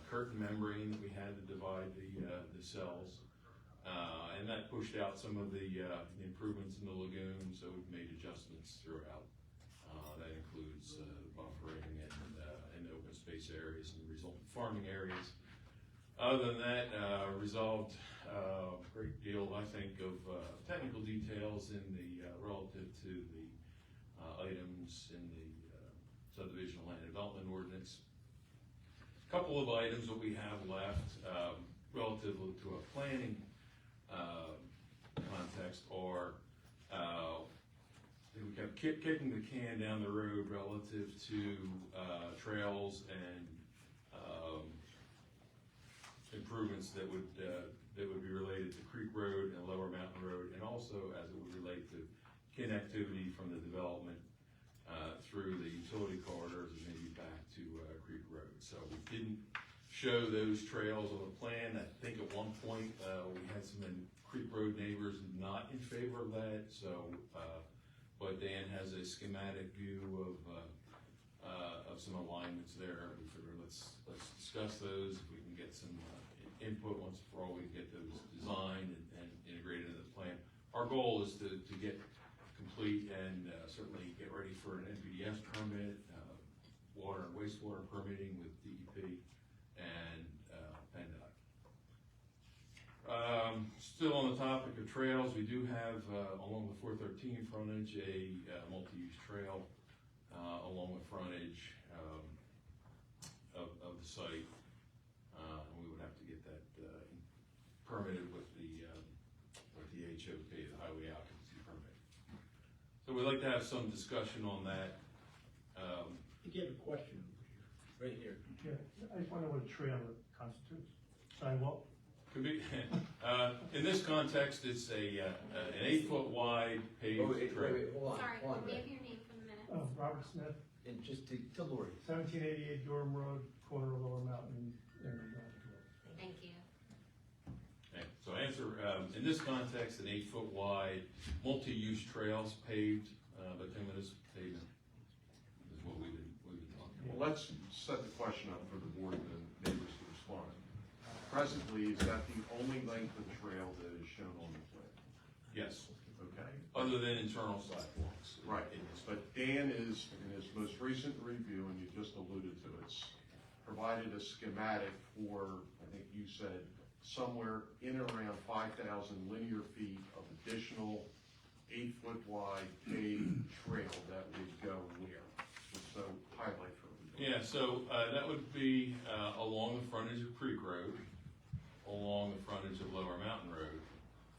curtain membrane that we had to divide the cells. And that pushed out some of the improvements in the lagoon, so we've made adjustments throughout. That includes buffering and open space areas and the resultant farming areas. Other than that, resolved a great deal, I think, of technical details in the relative to the items in the subdivision land development ordinance. A couple of items that we have left relative to a planning context are we kept kicking the can down the road relative to trails and improvements that would be related to Creek Road and Lower Mountain Road, and also as it would relate to connectivity from the development through the utility corridors and maybe back to Creek Road. So we didn't show those trails on the plan. I think at one point we had some Creek Road neighbors not in favor of that. So, but Dan has a schematic view of some alignments there. We figured let's discuss those. If we can get some input once for all, we can get those designed and integrated into the plan. Our goal is to get complete and certainly get ready for an NPDES permit, water and wastewater permitting with DEP and PennDOT. Still on the topic of trails, we do have along the 413 frontage a multi-use trail along the frontage of the site. And we would have to get that permitted with the HOP, the Highway Occupancy Permit. So we'd like to have some discussion on that. You have a question right here. Yeah, I just want to know what a trail constitutes. Sidewalk? Could be. In this context, it's an 8-foot wide paved trail. Hold on, Sorry, hold on, can we Greg. have your name for the minute? Robert Smith, And just to Lori. 1788 Durham Road, corner of Lower Mountain. Thank you. Okay, so So I answer, in this context, an 8-foot wide, multi-use trails paved, bituminous pavement is what we've been talking about. Well, let's set the question up for the board and the neighbors to respond. Presently, is that the only length of trail that is shown on the plan? Yes, Okay. other than internal sidewalks. Right, but Dan is, in his most recent review, and you just alluded to it, provided a schematic for, I think you said, somewhere in and around 5,000 linear feet of additional 8-foot wide paved trail that would go where? So highlight for everybody. Yeah, so that would be along the frontage of Creek Road, along the frontage of Lower Mountain Road.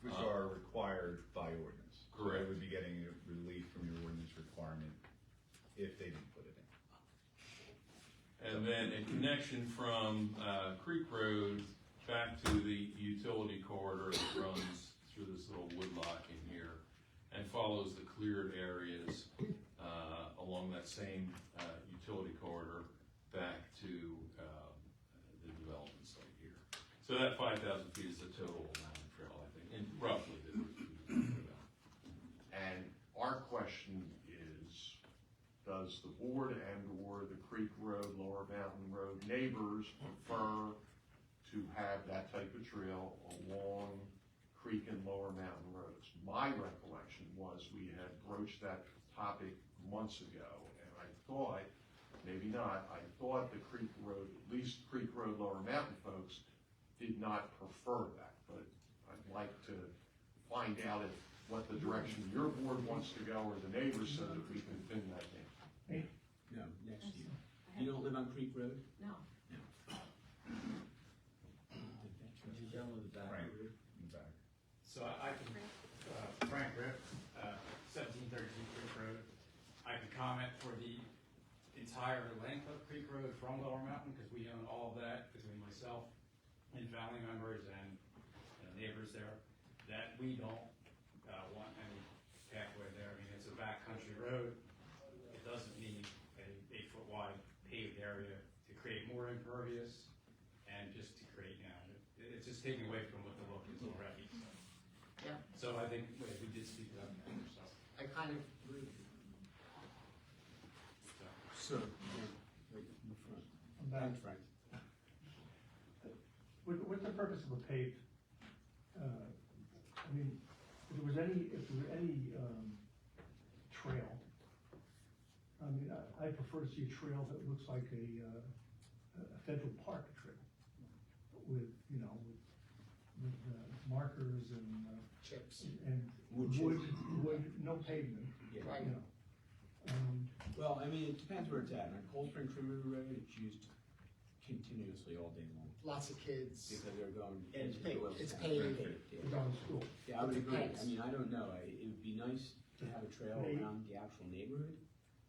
Which are required by ordinance. Correct. So they would be getting relief from your ordinance requirement if they didn't put it in. And then a connection from Creek Road back to the utility corridor that runs through this little woodlot in here and follows the cleared areas along that same utility corridor back to the development site here. So that 5,000 feet is the total amount of trail, I think, and roughly that we're talking about. And our question is, does the board and or the Creek Road, Lower Mountain Road neighbors prefer to have that type of trail along Creek and Lower Mountain Roads? My recollection was we had broached that topic months ago, and I thought, maybe not, I thought the Creek Road, at least Creek Road, Lower Mountain folks did not prefer that, but I'd like to find out if what the direction your board wants to go or the neighbors so that we can pin that down. No, next year. You don't live on Creek Road? No. Frank, in the back. So I can, Frank Ripp, 1732 Creek Road. I can comment for the entire length of Creek Road from Lower Mountain, because we own all of that between myself and family members and neighbors there, that we don't want any pathway there. I mean, it's a backcountry road. It doesn't need a 8-foot wide paved area to create more impervious and just to create, it's just taking away from what the look is already. Yeah. So I think we did speak about that, so. I kind of agree. So, right in the front. I'm back. Thanks, Frank. What's the purpose of a paved, I mean, if there was any trail, I mean, I prefer to see a trail that looks like a federal park trail with, with markers and Chips. and wood, no pavement, Yeah. Right. Well, I mean, it depends where it's at. On Cold Spring River Road, it's used continuously all day long. Lots of kids. Because they're going. And it's paved. It's paved. paved. Yeah. They're going to school. Yeah, I would It's agree. paved. I mean, I don't know. It would be nice to have a trail Maybe. around the actual neighborhood.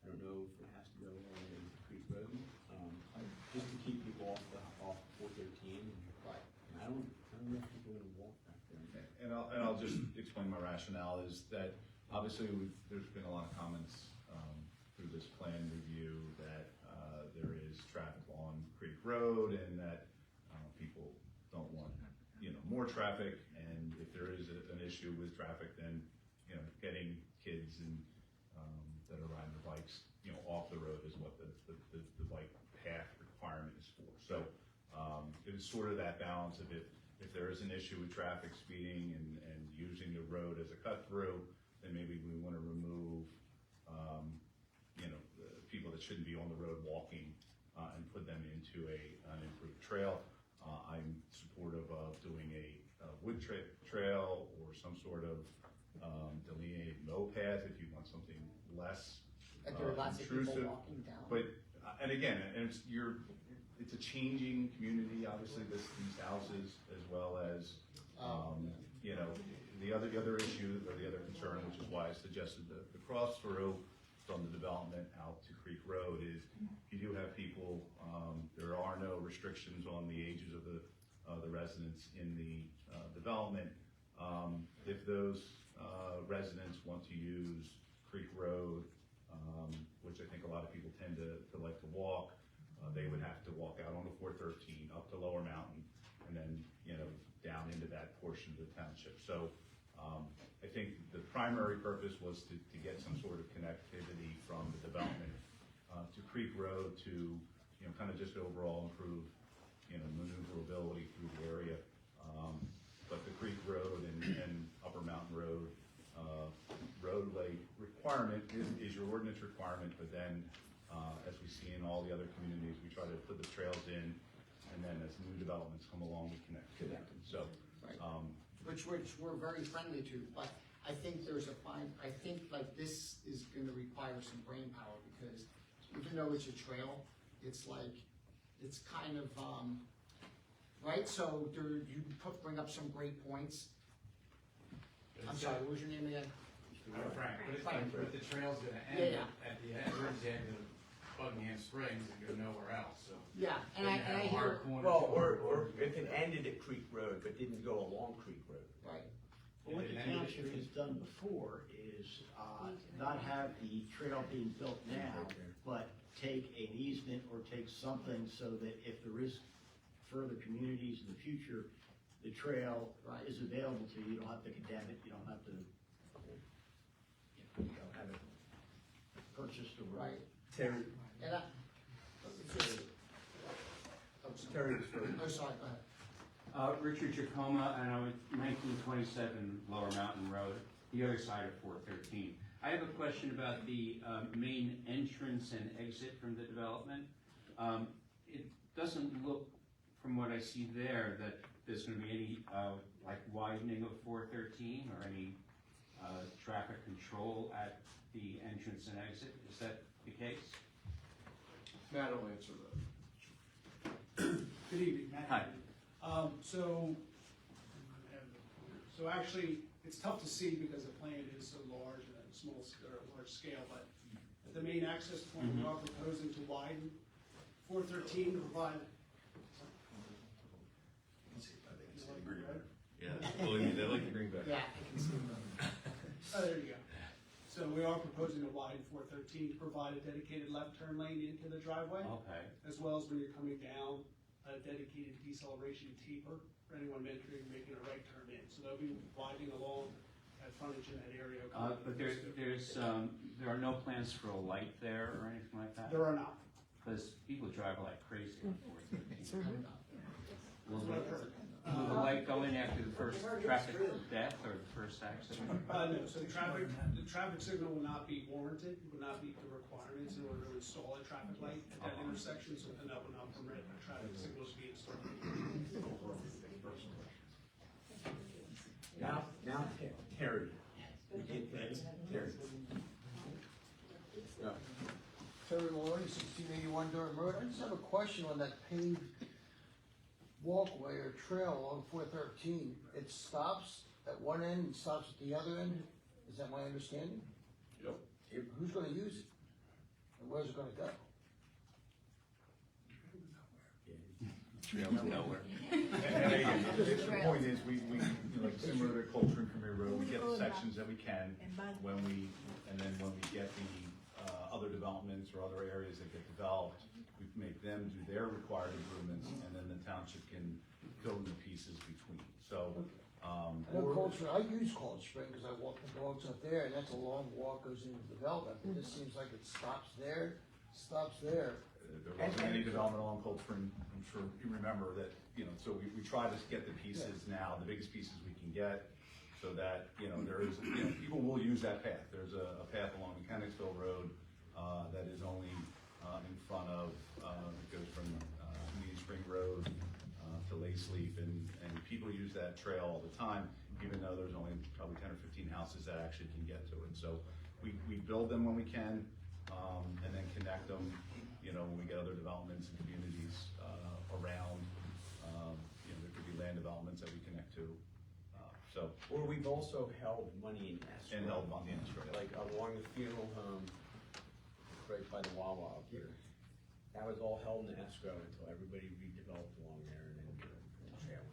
I don't know if it has to go all the way to Creek Road, just to keep people off 413. Right. And I don't know if people are gonna walk back there. And I'll just explain my rationale is that obviously there's been a lot of comments through this plan review that there is traffic on Creek Road and that people don't want, more traffic, and if there is an issue with traffic, then, getting kids and that are riding their bikes, off the road is what the bike path requirement is for. So it's sort of that balance of if there is an issue with traffic speeding and using the road as a cut through, then maybe we want to remove people that shouldn't be on the road walking and put them into an improved trail. I'm supportive of doing a wood trail or some sort of delineated mow path if you want something less Like there are lots of people intrusive. walking down. But and again, it's a changing community. Obviously, these houses as well as the other issue or the other concern, which is why I suggested the cross through from the development out to Creek Road is you do have people. There are no restrictions on the ages of the residents in the development. If those residents want to use Creek Road, which I think a lot of people tend to like to walk, they would have to walk out on the 413 up to Lower Mountain, and then down into that portion of the township. So, I think the primary purpose was to get some sort of connectivity from the development, to Creek Road to, kind of just overall improve, maneuverability through the area. But the Creek Road and Upper Mountain Road, roadway requirement is your ordinance requirement, but then, as we see in all the other communities, we try to put the trails in, and then as new developments come along, we connect them. So, Which we're very friendly to, but I think I think like this is gonna require some brain power, because even though it's a trail, it's kind of, right, so bring up some great points. I'm sorry, what was your name again? Frank, but the trail's gonna Yeah, end at the end, towards the end of Buckingham Springs and go nowhere else, so. Yeah, and Then I you have a hear, hard corner. Well, or if it ended at Creek Road but didn't go along Creek Road. right, Well, what the township has done before is, not have the trail being built now, but take an easement or take something so that if there is further communities in the future, the trail is available to you. You don't have to condemn it, you don't have to, have it purchased or. right. Terry. And Terry. oh, sorry, go ahead. Richard Jacoma, and I was 1927 Lower Mountain Road, the other side of 413. I have a question about the main entrance and exit from the development. It doesn't look, from what I see there, that there's going to be any like widening of 413 or any traffic control at the entrance and exit. Is that the case? Matt will answer that. Good evening, Matt. Hi. So actually, it's tough to see because the plan is so large and at a large scale, but at the main access point, we are proposing to widen 413 to provide. Yeah, well, they like the green back. Yeah, I can see that. Oh, there you go. So we are proposing to widen 413 to provide a dedicated left turn lane into the driveway. Okay. As well as when you're coming down, a dedicated deceleration taper for anyone entering, making a right turn in. So they'll be widening along that frontage in that area. But there are no plans for a light there or anything like that? There are not. Because people drive like crazy on 413. Mm-hmm. Will the light go in after the first traffic death or the first accident? No, so the traffic signal will not be warranted, will not meet the requirements in order to install a traffic light at that intersection, so that will not permit a traffic signal to be installed. Now, Terry. Terry. Terry Maloney, 1681 Durham Road. I just have a question on that paved walkway or trail along 413. It stops at one end and stops at the other end? Is that my understanding? Yep. Who's gonna use it? And where's it gonna go? Trail to nowhere. And again, the point is, we like similar to Coltrane Premier Road, we get the sections that we can when we get the other developments or other areas that get developed, we make them do their required improvements, and then the township can fill in the pieces between. So, I know Coltrane, I use Cold Spring because I walk the dogs up there, and that's a long walk, goes into development. But this seems like it stops there. There wasn't any development along Cold Spring. I'm sure you remember that, so we try to get the pieces now, the biggest pieces we can get, so that, there is, people will use that path. There's a path along Mechanicsville Road that is only in front of, it goes from Union Spring Road to Lace Leaf, and people use that trail all the time, even though there's only probably 10 or 15 houses that actually can get to it. So we build them when we can, and then connect them, when we get other developments and communities around. There could be land developments that we connect to. Or we've also held money in escrow. And held money in escrow. Like along the funeral home, right by the Wawa up here. That was all held in escrow until everybody redeveloped along there and then the trail.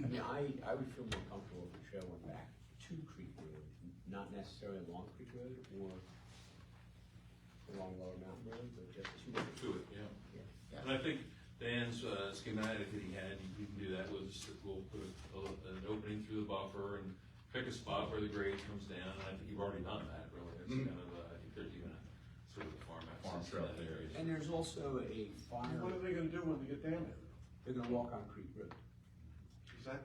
I mean, I would feel more comfortable if the trail went back to Creek Road, not necessarily along Creek Road or along Lower Mountain Road, but just to it. Yeah. And I think Dan's schematic that he had, you can do that, we'll put an opening through the buffer and pick a spot where the grade comes down, and I think you've already done that, really. It's kind of, I think there's even a sort of a farm access in that area. And there's also a fire. What are they gonna do when they get down there? They're gonna walk on Creek Road. Is that?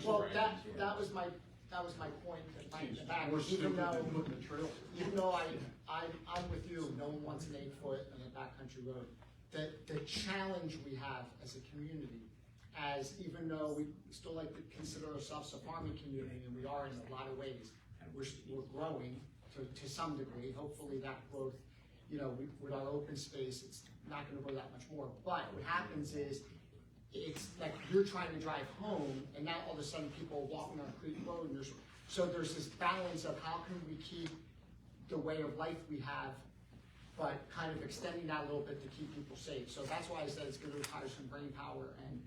Well, that was my point in the back, More even stupid though, than putting a trail. even though I'm with you, no one wants an 8-foot on a backcountry road. The challenge we have as a community, as even though we still like to consider ourselves a farming community, and we are in a lot of ways, we're growing to some degree. Hopefully that growth, you know, with our open space, it's not gonna grow that much more. But what happens is, it's like you're trying to drive home, and now all of a sudden people are walking on Creek Road, and there's this balance of how can we keep the way of life we have, but kind of extending that a little bit to keep people safe. So that's why I said it's gonna require some brain power and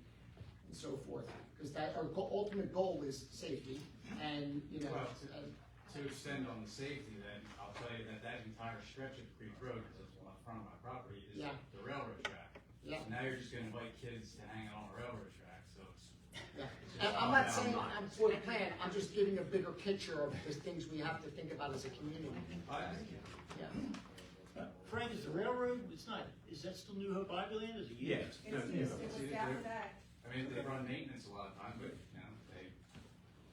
so forth, because that our ultimate goal is safety, and you know. Well, to extend on the safety, then I'll tell you that entire stretch of Creek Road, because it's in front of my property, is the railroad track. Yeah. So now you're just gonna invite kids to hang out on the railroad track, so it's. And I'm not saying I'm for the plan, I'm just giving a bigger picture of the things we have to think about as a community. Yeah. Frank, is the railroad, is that still New Hope Ivy Land, is it? Yes. No, I mean, they run maintenance a lot of times, but, you know,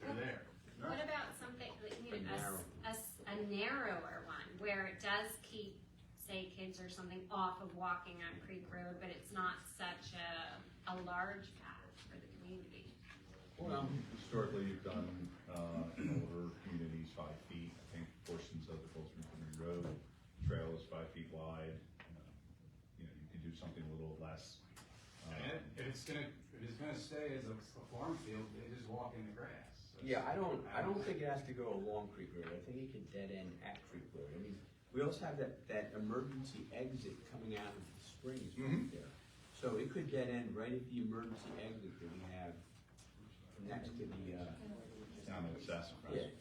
they're there. What about something, like, you know, a narrower one, where it does keep, say, kids or something off of walking on Creek Road, but it's not such a large path for the community? Well, historically, you've done, in older communities, 5 feet. I think portions of the Cold Spring Community Road trail is 5 feet wide. You know, you could do something a little less. And if it's gonna stay as a farm field, they just walk in the grass. So Yeah, I don't think it has to go along Creek Road. I think it could dead end at Creek Road. I mean, we also have that emergency exit coming out of the springs right there. So it could dead end right at the emergency exit that we have next to the, Down at Sassafras. yeah,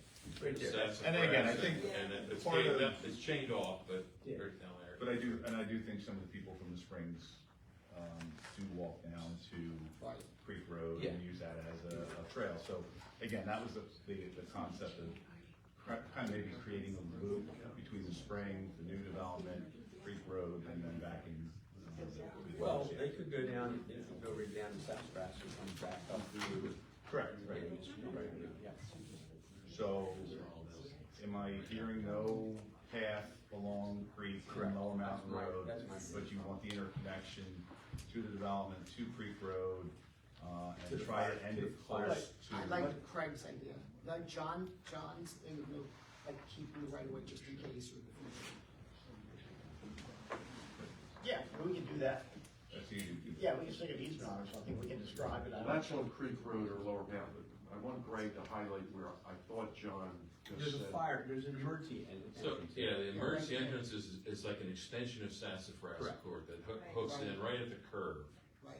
right there. Sassafras, And again, I think and it's part of- it's chained off, but Yeah. right down there. But I do think some of the people from the Springs do walk down to Creek Road and use that as a trail. So again, that was the concept of kind of maybe creating a loop between the spring, the new development, Creek Road, and then back in. Well, they could go down, they could go right down to Sassafras and come back up through. Correct, right. Yeah. So, am I hearing no path along Creek and Lower Mountain Road, but you want the interconnection to the development, to Creek Road, and try to end it close to. I like Craig's idea, like John's thing, like keeping the right of way just in case or the future. Yeah, we can do that. That's easy. Yeah, we can stick an easement on or something, we can describe it. That's on Creek Road or Lower Mountain. I want Greg to highlight where I thought John just said. There's an emergency entrance. So, yeah, the emergency entrance is like an extension of Sassafras Court that hooks in right at the curve. Right.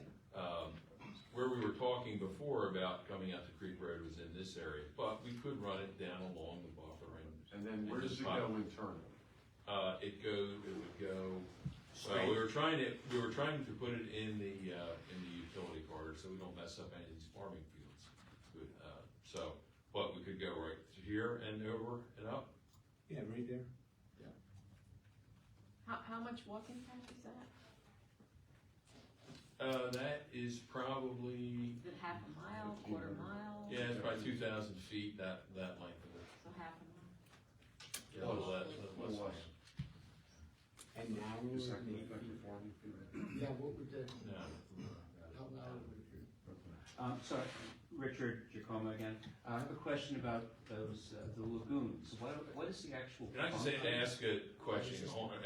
Where we were talking before about coming out to Creek Road was in this area, but we could run it down along the buffer And then where does it go internally? It would go, we were trying to put it in the utility corridor, so we don't mess up any of these farming fields. But we could go right to here and over and up. Yeah, right there. How much walking time is that? That is probably. Is it half a mile, quarter mile? Yeah, it's probably 2,000 feet, that length of it. So half a mile. Yeah, a little less. And now Is that going to affect the farming field? Yeah, what we did. No. Sorry, Richard Giacomo again. I have a question about those, the lagoons. What is the actual? Can I just ask a question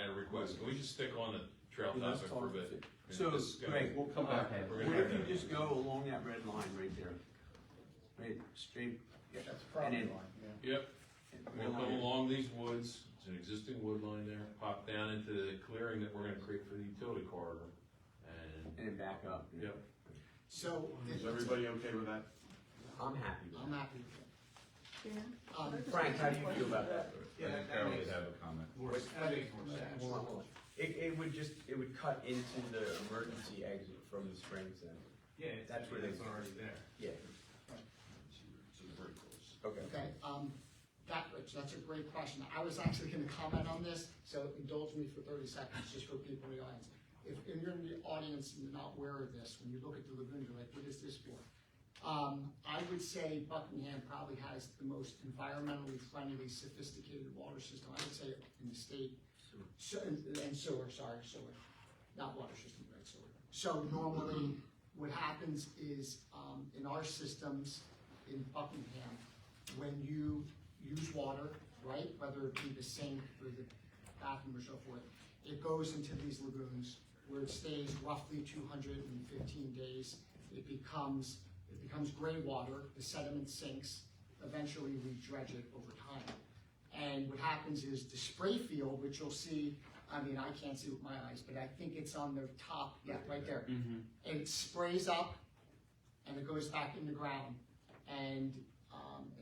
at a request? Can we just stick on the trail topic for a bit? So, Greg, We'll come back. what if you just go along that red line right there? Right, straight. That's property And then- line, Yep. We'll come along these woods, it's an existing wood line there, pop down into the clearing that we're gonna create for the utility corridor. And then back up. Yep. So. Is everybody okay with that? I'm happy with I'm that. happy with it. Frank, how do you feel about that? And then Carol did have a comment. Hold on, hold on. It would cut into the emergency exit from the springs then. Yeah, That's where they. it's already there. Yeah. So they're very close. Okay. Okay, that's a great question. I was actually gonna comment on this, so indulge me for 30 seconds, just for people in the audience. If you're in the audience and you're not aware of this, when you look at the lagoon, you're like, what is this for? I would say Buckingham probably has the most environmentally friendly, sophisticated water system, I would say, in the state. And sewer, not water system, right, sewer. So normally, what happens is, in our systems in Buckingham, when you use water, right, whether it be the sink or the bathroom or so forth, it goes into these lagoons where it stays roughly 215 days. It becomes gray water, the sediment sinks, eventually we dredge it over time. And what happens is the spray field, which you'll see, I mean, I can't see with my eyes, but I think it's on the top, yeah, right there. And it sprays up and it goes back in the ground. And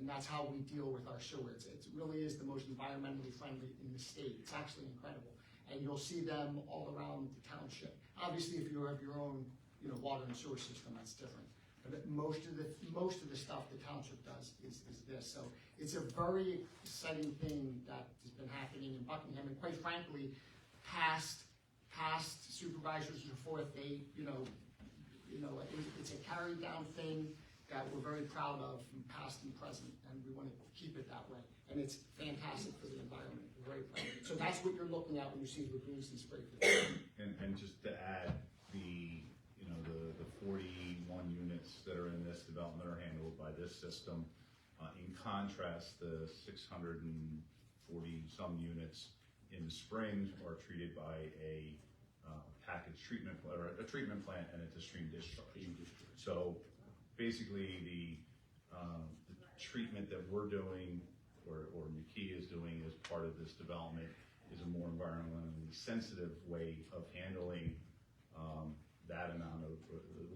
that's how we deal with our sewers. It really is the most environmentally friendly in the state. It's actually incredible. And you'll see them all around the township. Obviously, if you have your own, water and sewer system, that's different. But most of the stuff the township does is this. So it's a very exciting thing that has been happening in Buckingham. And quite frankly, past supervisors and so forth, they, it's a carried down thing that we're very proud of from past and present, and we want to keep it that way. And it's fantastic for the environment. We're very proud of it. So that's what you're looking at when you see lagoons and spray fields. And just to add, the 41 units that are in this development are handled by this system. In contrast, the 640 some units in the springs are treated by a package treatment, or a treatment plant, and it's a stream discharge. So basically, the treatment that we're doing, or McKee is doing as part of this development, is a more environmentally sensitive way of handling that amount of,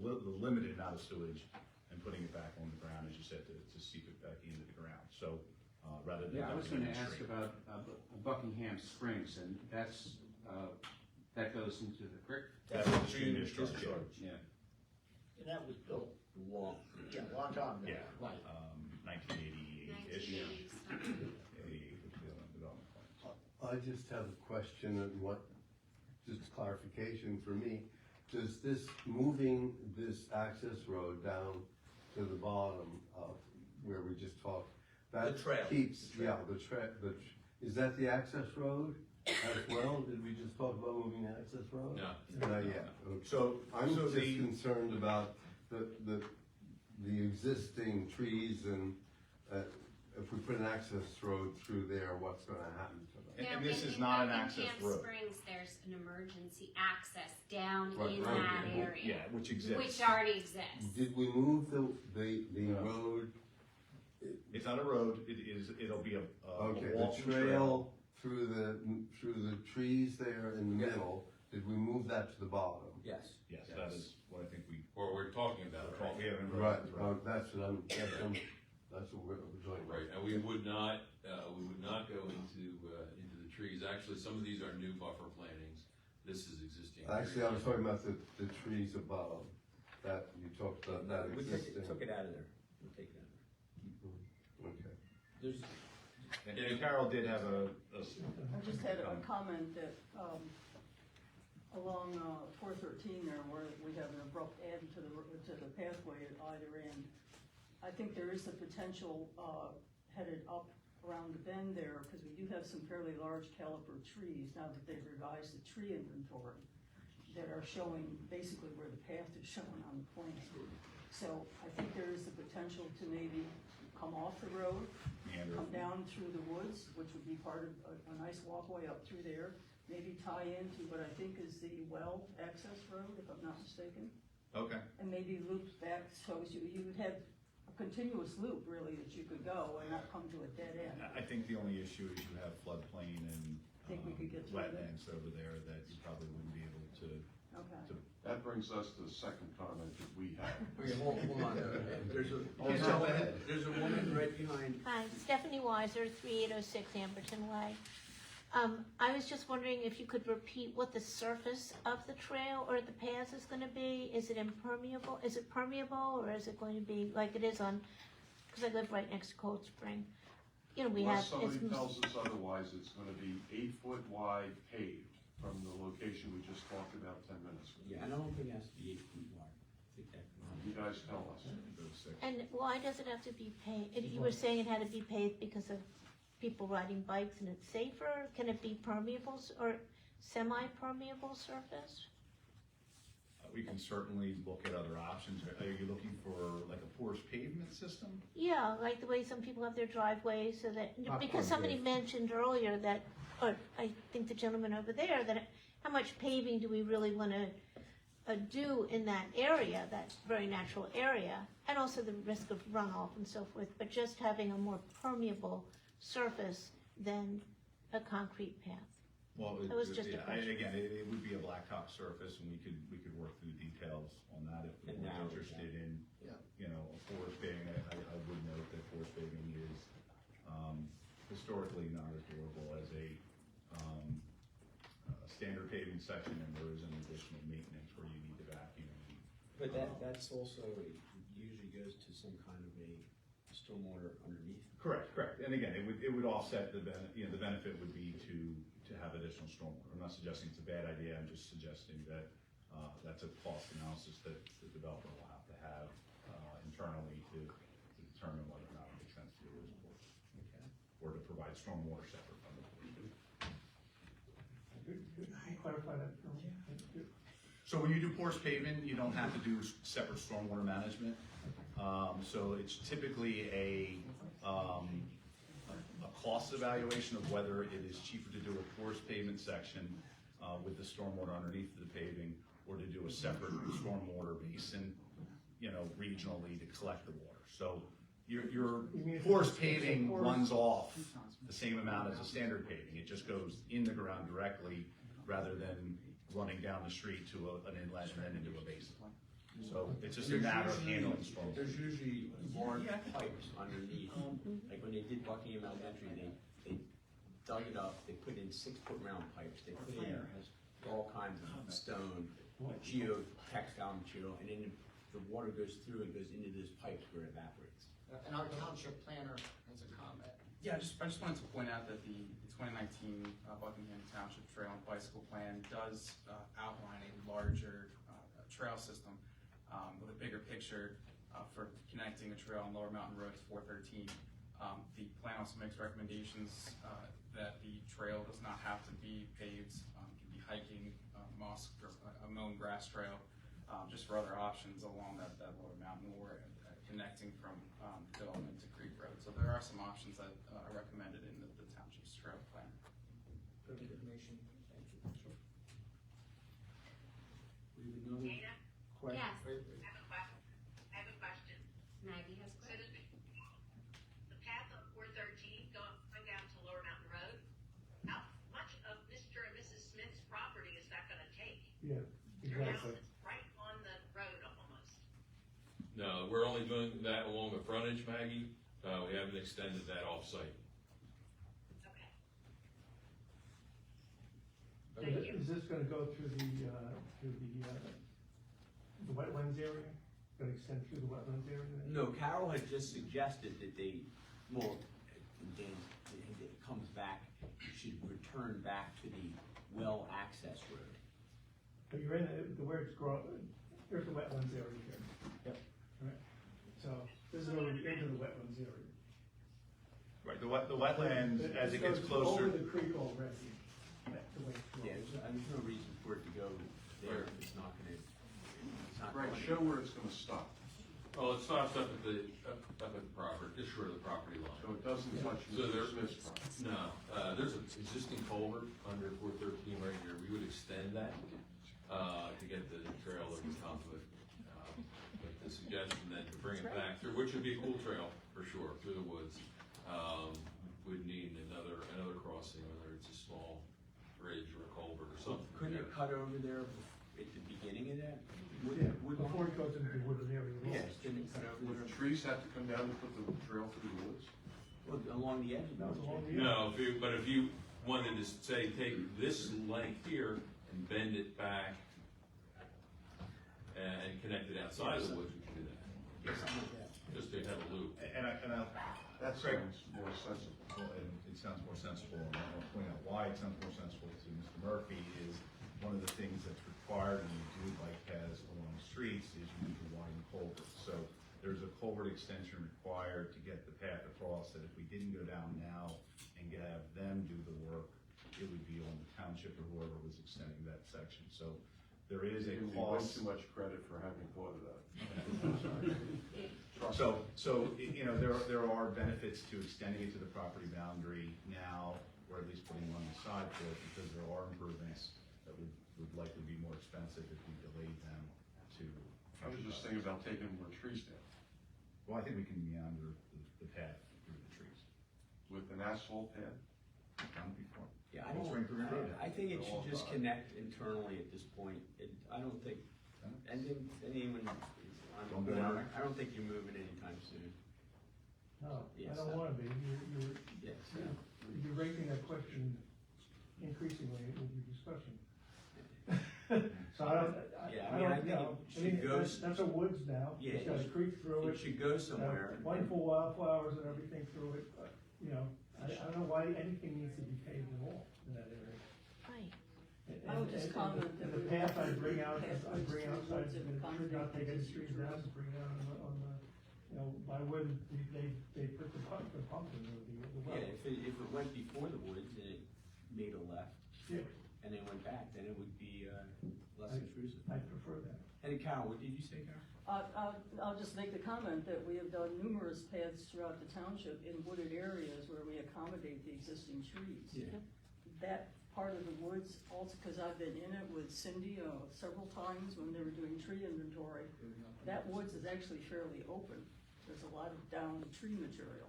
the limited amount of sewage, and putting it back on the ground, as you said, to seep it back into the ground. So rather than. Yeah, I was going to ask about Buckingham Springs, and that goes into the creek. That's the stream discharge. Yeah. And that was built long time ago. Yeah, Right. 1988-ish. 88 was the development plan. I just have a question and just clarification for me. Does this, moving this access road down to the bottom of where we just talked, that The trail. keeps, is that the access road as well? Did we just talk about moving the access road? No. Not yet. Okay. So I'm just the- concerned about the existing trees and if we put an access road through there, what's gonna happen to them? And this is not an access In road. Springs, there's an emergency access down Right, in right, that okay. area. Yeah, which exists. Which already exists. Did we move the road? It's not a road, it'll be a Okay, the walking trail through the trees there in the middle, did we move that to the bottom? Yes. Yes, that is what I think we. Or we're talking about, right? We haven't. Right, that's what we're doing. Right, and we would not go into the trees. Actually, some of these are new buffer plantings. This is existing. Actually, I was talking about the trees above, that you talked about, that We existing. took it out of there. We'll take it out of there. Okay. There's, And Carol did have a. I just had a comment that, along 413 there, where we have an abrupt end to the pathway at either end, I think there is the potential headed up around the bend there, because we do have some fairly large caliper trees, now that they've revised the tree inventory, that are showing basically where the path is shown on the plan. So I think there is the potential to maybe come off the road, come down through the woods, which would be part of a nice walkway up through there, maybe tie into what I think is the well access road, if I'm not mistaken. Okay. And maybe loop back, so you would have a continuous loop, really, that you could go and not come to a dead end. I think the only issue is you have floodplain and Think we could get through that? wetlands over there that you probably wouldn't be able to Okay. So that brings us to the second comment that we have. Okay, hold on. There's a, there's a woman right behind. Hi, Stephanie Weiser, 3806 Amberton Way. I was just wondering if you could repeat what the surface of the trail or the path is gonna be. Is it impermeable? Is it permeable, or is it going to be like it is on, because I live right next to Cold Spring. You know, we have. Unless somebody tells us otherwise, it's gonna be 8 foot wide paved from the location we just talked about 10 minutes ago. Yeah, I don't think it has to be 8 feet wide. I think that can You guys tell us. And why does it have to be paved? You were saying it had to be paved because of people riding bikes and it's safer? Can it be permeable or semi-permeable surface? We can certainly look at other options. Are you looking for like a porous pavement system? Yeah, like the way some people have their driveways, so that, Not because somebody paved. mentioned earlier that, or I think the gentleman over there, that how much paving do we really wanna do in that area, that very natural area, and also the risk of runoff and so forth, but just having a more permeable surface than a concrete path. Well, That was just a question. again, it would be a blacktop surface, and we could work through the details on that if And we're narrow it interested in, Yeah. you know, a porous paving. I would note that porous paving is historically not as durable as a standard paving section, and there is an additional maintenance where you need to vacuum. But that's also, it usually goes to some kind of a stormwater underneath. Correct. And again, it would offset the benefit would be to have additional stormwater. I'm not suggesting it's a bad idea, I'm just suggesting that that's a cost analysis that the developer will have to have internally to determine whether or not it makes sense to do this work. Okay. Or to provide stormwater separate from the. Could you clarify that for me? So when you do porous pavement, you don't have to do separate stormwater management. So it's typically a cost evaluation of whether it is cheaper to do a porous pavement section with the stormwater underneath the paving, or to do a separate stormwater basin, you know, regionally to collect the water. So your porous paving runs off the same amount as a standard paving. It just goes in the ground directly rather than running down the street to an inlet and then into a basin. So it's just a matter of handling stormwater. There's usually large pipes underneath, like when they did Buckingham Elementary, they dug it up, they put in 6-foot round pipes, they put in all kinds of stone, geotextile material, and then the water goes through and goes into those pipes where it evaporates. And our township planner has a comment. Yeah, I just wanted to point out that the 2019 Buckingham Township Trail and Bicycle Plan does outline a larger trail system with a bigger picture for connecting a trail on Lower Mountain Road to 413. The plan also makes recommendations that the trail does not have to be paved, can be hiking, moss, a mown grass trail, just for other options along that Lower Mountain or connecting from development to Creek Road. So there are some options that are recommended in the township's trail plan. Good information, thank you. Sure. We have another Dana? question. Yes. I have a question. Maggie has a So question. the path of 413 going down to Lower Mountain Road, how much of Mr. and Mrs. Smith's property is that gonna take? Yeah, Your house exactly. is right on the road almost. No, we're only doing that along the frontage, Maggie. We haven't extended that off-site. Okay. Is this gonna go through the wetlands area? Gonna extend through the wetlands area? No, Carol had just suggested that they, well, then it comes back, it should return back to the well access road. But you're in the where it's growing, there's the wetlands area here. Yep. Right, so this is already into the wetlands area. Right, the wetlands, as it gets closer. Over the creek already, the way it's growing. Yeah, there's no reason for it to go there if it's not gonna, it's not. Right, going show where it's gonna stop. Well, it stops up at the property, just short of the property line. So it doesn't touch So Mr. there's, Smith's property. no, there's an existing culvert under 413 right here. We would extend that, to get the trail over the top of it. But the suggestion then to bring it back through, which would be a cool trail for sure, through the woods, would need another crossing, whether it's a small bridge or a culvert or something. Couldn't it cut over there, it to be beginning of that? Yeah, before it goes into the wooded area. Yeah, it's been cut out. Would trees have to come down to put the trail through the woods? Well, along the edge of the street. No, if you wanted to say, take this length here and bend it back and connect it outside of the woods, we can do that. Just to have a loop. That sounds more sensible. Well, and it sounds more sensible, and I'll point out why it sounds more sensible to Mr. Murphy is one of the things that's required when you do bike paths along streets is you need to widen culverts. So there's a culvert extension required to get the path across that if we didn't go down now and have them do the work, it would be on the township or whoever was extending that section. So there is a Giving me way cost. too much credit for having thought of that. So, you know, there are benefits to extending it to the property boundary now, or at least putting one on the side for it, because there are improvements that would likely be more expensive if we delayed them to. I was just thinking about taking more trees down. Well, I think we can meander the path through the trees. With an asphalt pad? Done it before. Yeah, I think it should just connect internally at this point. I don't think, and then anyone, I don't think you're moving anytime soon. No, Yes, I don't wanna be, Yes. you're raising that question increasingly with your discussion. So I don't, Yeah, I I mean, I don't think know, it should go that's a woods now, Yeah, it's got a creek through it. It should go somewhere. Wonderful wildflowers and everything through it, you know, I don't know why anything needs to be paved at all in that area. Right. I would just comment that The we path want I bring out, pathways I bring through outside, woods and should not take any concrete trees down, bring it out on the, you know, by where they put the pump in the well. Yeah, if it went before the woods and it made a left, Yeah. and then went back, then it would be less intrusive. I prefer that. And Carol, what did you say, Carol? I'll just make the comment that we have done numerous paths throughout the township in wooded areas where we accommodate the existing trees. Yeah. That part of the woods, also, because I've been in it with Cindy several times when they were doing tree inventory, that woods is actually fairly open. There's a lot of down tree material.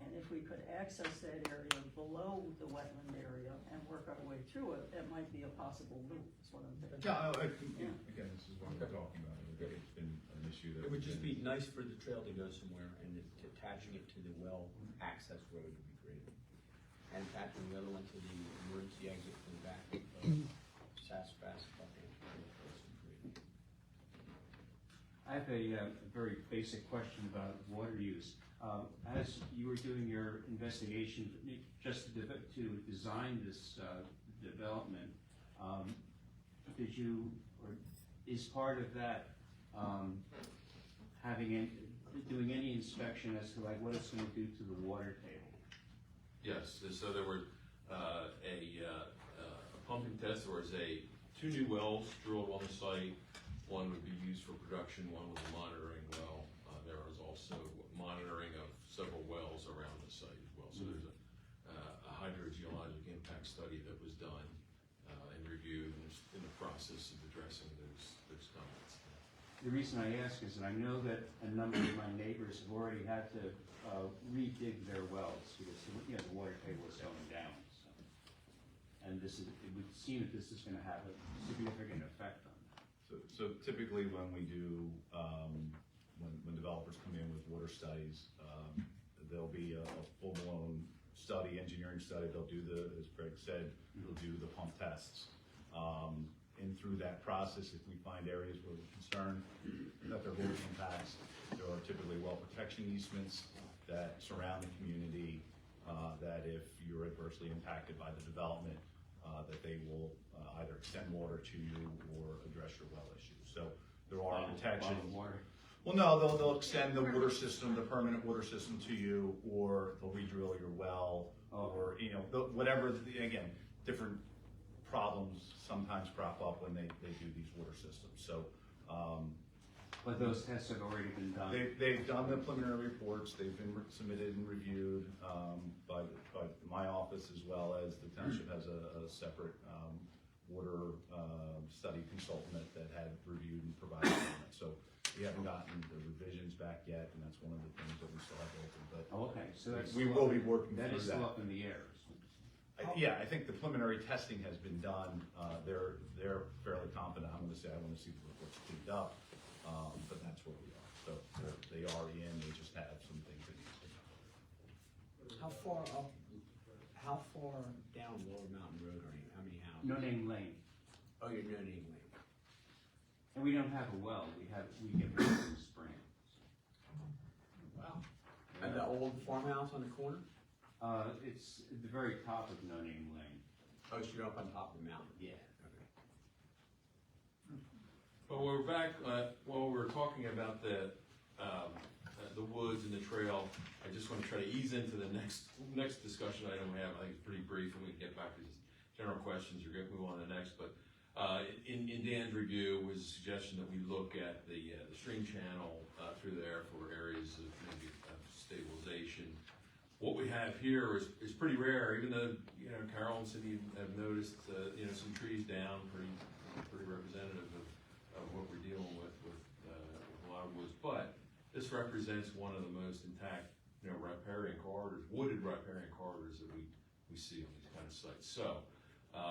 And if we could access that area below the wetland area and work our way through it, that might be a possible loop, is what I'm thinking. Yeah, again, this is what we're talking about. It's been an issue that. It would just be nice for the trail to go somewhere, and attaching it to the well access road would be great. And attaching the other one to the emergency exit from the back of Sassafras, Buckingham. I have a very basic question about water use. As you were doing your investigation, just to design this development, did you, or is part of that doing any inspection as to like what it's going to do to the water table? Yes, so there were a pumping test. There was two new wells drilled on the site. One would be used for production, one was a monitoring well. There was also monitoring of several wells around the site as well. So there's a hydrogeologic impact study that was done and reviewed and is in the process of addressing those comments. The reason I ask is that I know that a number of my neighbors have already had to redig their wells because the water table is going down. So. And it would seem that this is going to have a significant effect on that. So typically when we do, when developers come in with water studies, there'll be a full-blown study, engineering study. They'll do as Greg said, they'll do the pump tests. And through that process, if we find areas where we're concerned that there will be impacts, there are typically well protection easements that surround the community, that if you're adversely impacted by the development, that they will either extend water to you or address your well issues. So there are protections. Well, no, they'll extend the water system, the permanent water system to you, or they'll re-drill your well, or whatever. Again, different problems sometimes crop up when they do these water systems. So. But those tests have already been done. They've done the preliminary reports. They've been submitted and reviewed by my office, as well as the township has a separate water study consultant that had reviewed and provided comments. So we haven't gotten the revisions back yet, and that's one of the things that we still have open. But okay, so that's we will be working through that. That is still up in the air. Yeah, I think the preliminary testing has been done. They're fairly confident. I'm gonna say, I wanna see the reports cleaned up, but that's where we are. So they are in, they just have some things that need to be done. How far down Lower Mountain Road are you? How many houses? No Name Lane. Oh, you're No Name Lane. And we don't have a well, we get water in the spring. Wow. And the old farmhouse on the corner? It's at the very top of No Name Lane. Oh, so you're up on top of the mountain? Yeah. Okay. But we're back, while we're talking about the woods and the trail, I just wanna try to ease into the next discussion item we have. I think it's pretty brief, and we can get back to just general questions or move on to the next, but in Dan's review was a suggestion that we look at the stream channel through there for areas of maybe stabilization. What we have here is pretty rare, even though, Carol and Cindy have noticed, some trees down, pretty representative of what we're dealing with a lot of woods. But this represents one of the most intact, riparian corridors, wooded riparian corridors that we see on these kind of sites. So,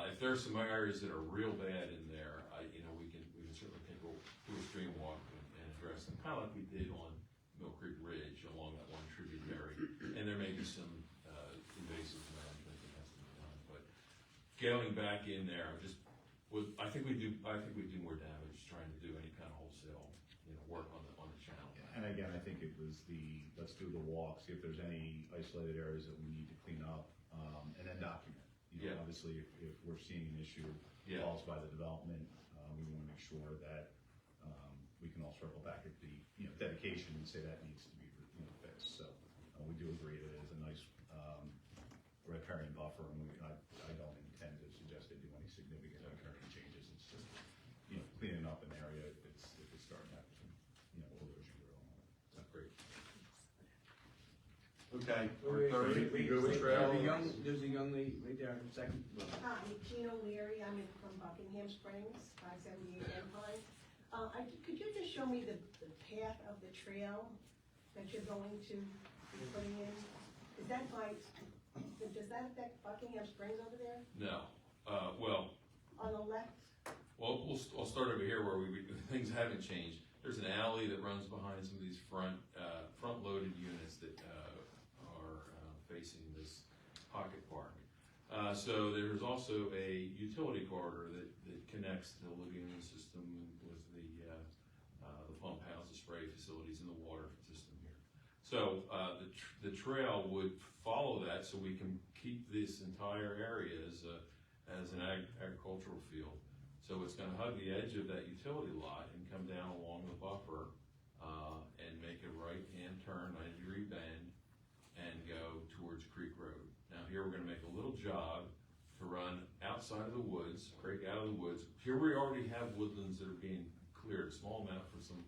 if there's some areas that are real bad in there, we can certainly do a stream walk and address them, kind of like we did on Mill Creek Ridge along that one tributary. And there may be some invasive management that has to be done. But scaling back in there, I think we do more damage trying to do any kind of wholesale, work on the channel. And again, I think it was let's do the walk, see if there's any isolated areas that we need to clean up, and then document. Obviously, if we're seeing an issue caused by the development, we want to make sure that we can all circle back at the dedication and say that needs to be fixed. So we do agree that it is a nice riparian buffer, and I don't intend to suggest they do any significant riparian changes. It's just cleaning up an area if it's starting to have some erosion growing on it. So great. Okay. We go with trail. There's a young lady right there, second. Hi, Gina Leary, I'm from Buckingham Springs, 578 Empire. Could you just show me the path of the trail that you're going to be putting in? Does that affect Buckingham Springs over there? No. Well. On the left? Well, I'll start over here where things haven't changed. There's an alley that runs behind some of these front-loaded units that are facing this pocket park. So there's also a utility corridor that connects the lagoon system with the pump house, the spray facilities, and the water system here. So the trail would follow that, so we can keep this entire area as an agricultural field. So it's going to hug the edge of that utility lot and come down along the buffer and make a right-hand turn, 90-degree bend, and go towards Creek Road. Now here we're going to make a little jog to run outside of the woods, break out of the woods. Here we already have woodlands that are being cleared, a small amount for some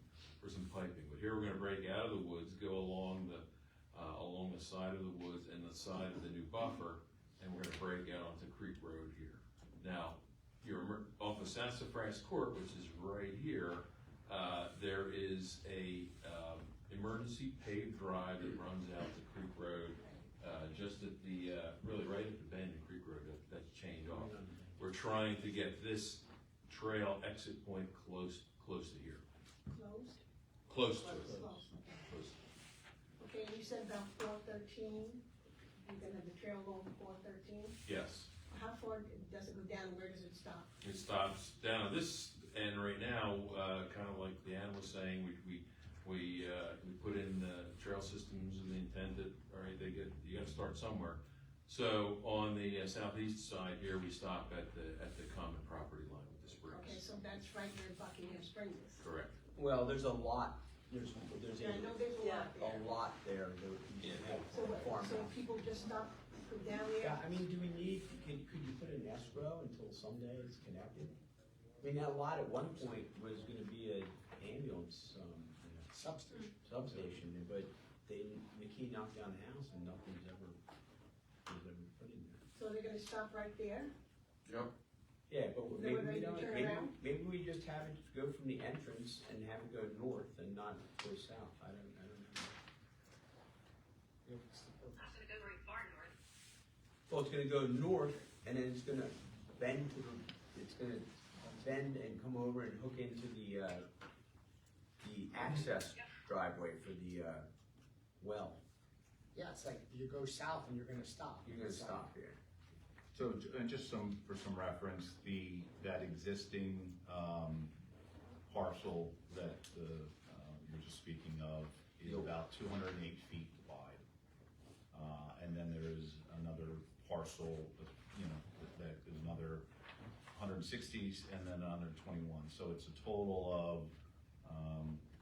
piping. But here we're going to break out of the woods, go along the side of the woods and the side of the new buffer, and we're going to break out onto Creek Road here. Now, you're off of Sassafras Court, which is right here. There is a emergency paved drive that runs out to Creek Road, just at the really right at the bend in Creek Road. That's chained off. We're trying to get this trail exit point close to here. Closed? Close to it. Close. Okay, and you said about 413, you're gonna have the trail along 413? Yes. How far does it go down, and where does it stop? It stops down at this end right now, kind of like Dan was saying. We put in the trail systems with the intent that you got to start somewhere. So on the southeast side here, we stop at the common property line with the springs. Okay, so that's right where Buckingham Springs is. Correct. Well, there's a lot. There's Yeah, I know there's a lot there. a lot there. So people just stop down there? Yeah, I mean, do we need? Could you put an escrow until someday it's connected? I mean, that lot at one point was going to be an ambulance substation, but McKee knocked down the house and nothing's ever put in there. So they're gonna stop right there? Yep. Yeah, but Is there maybe we a way to don't. turn around? Maybe we just have it go from the entrance and have it go north and not go south. I don't know. Not gonna go very far north. Well, it's gonna go north, and then it's gonna bend to it's gonna bend and come over and hook into the access driveway for the, well. Yeah, it's like you go south and you're gonna stop. You're gonna stop here. So, and just for some reference, that existing, parcel that, you're just speaking of is about 208 feet wide. And then there is another parcel, that is another 160s and then another 21. So it's a total of,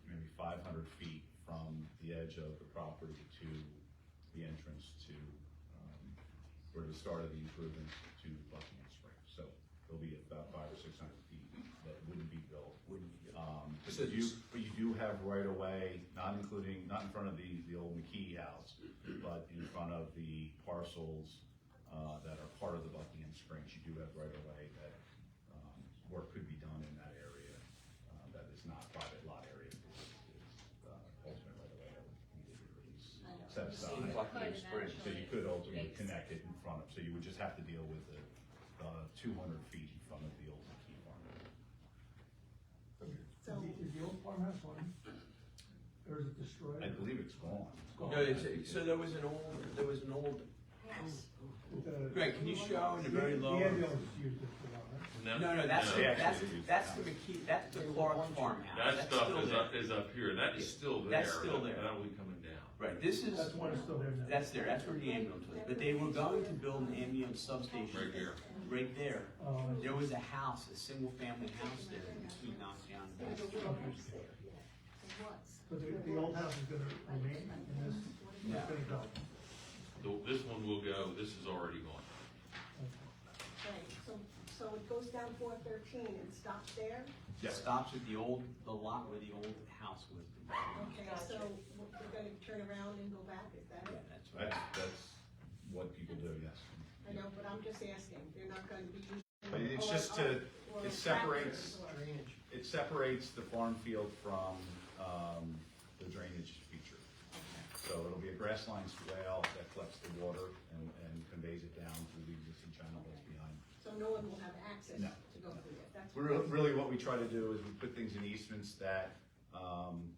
maybe 500 feet from the edge of the property to the entrance to, or the start of the improvements to Buckingham Springs. So there'll be about 500 or 600 feet that wouldn't be built. But you do have right of way, not in front of the old McKee house, but in front of the parcels that are part of the Buckingham Springs. You do have right of way that work could be done in that area that is not private lot area. Ultimate right of way that is set aside. Buckingham Springs. So you could ultimately connect it in front of, so you would just have to deal with the 200 feet in front of the old McKee farm. Is the old farmhouse gone? Or is it destroyed? I believe it's gone. No, so there was an old house. Greg, can you show in the very low? The ambulance used it for a while, right? No, that's the McKee, that's the Clark farmhouse. That stuff still is up here, that is still there. That's still there. That will be coming down. Right, this is. That's one that's still there now. That's there, that's where the ambulance was, but they were going to build an ambulance substation. Right here. Right there. Oh, I see. There was a house, a single-family house there that McKee knocked down. So the old house is gonna remain in this, No. it's gonna go? This one will go, this is already gone. Right, so it goes down 413 and stops there? It stops at the lot where the old house was. Okay, so we're gonna turn around and go back, is that it? That's right. That's what people do, yes. I know, but I'm just asking, they're not gonna be using. But it's just it separates the farm field from the drainage feature. So it'll be a grass line swale that collects the water and conveys it down through the existing channel that's behind. So no one will have access No. to go through it, that's. Really what we try to do is we put things in easements that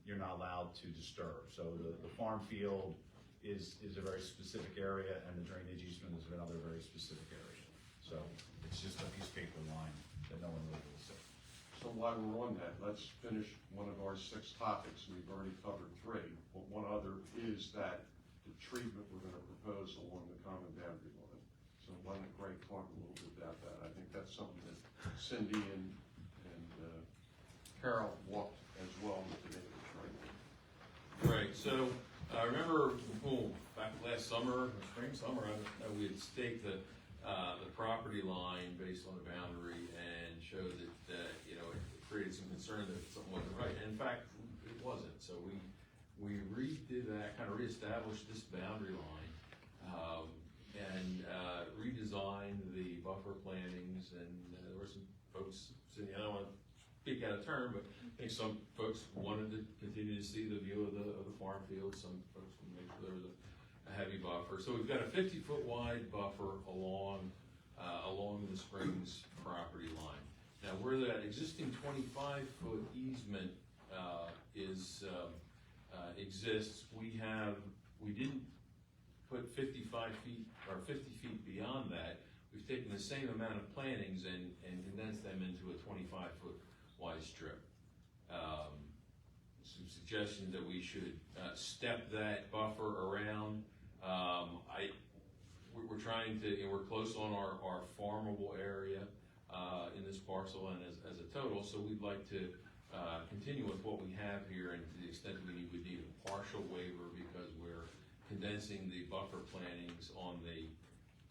you're not allowed to disturb. So the farm field is a very specific area and the drainage easement is another very specific area. So it's just a piece of paper line that no one really will see. So while we're on that, let's finish one of our 6 topics. We've already covered 3. But one other is that the treatment we're gonna propose along the common boundary line. So why don't Greg talk a little bit about that? I think that's something that Cindy and Carol walked as well with the neighbors, right? Right, so, I remember, back last summer, or spring, summer, we had staked the property line based on the boundary and showed that, it created some concern that something wasn't right. And in fact, it wasn't, so we redid that, kind of reestablished this boundary line, and redesigned the buffer plantings, and there were some folks, Cindy, I don't want to speak out of turn, but I think some folks wanted to continue to see the view of the farm field. Some folks wanted to make sure there was a heavy buffer. So we've got a 50-foot wide buffer along the Springs property line. Now, where that existing 25-foot easement exists, we didn't put 55 feet or 50 feet beyond that. We've taken the same amount of plantings and condensed them into a 25-foot wide strip. Some suggestions that we should step that buffer around. We're trying to, we're close on our farmable area in this parcel and as a total, so we'd like to continue with what we have here, and to the extent that we would need a partial waiver because we're condensing the buffer plantings on the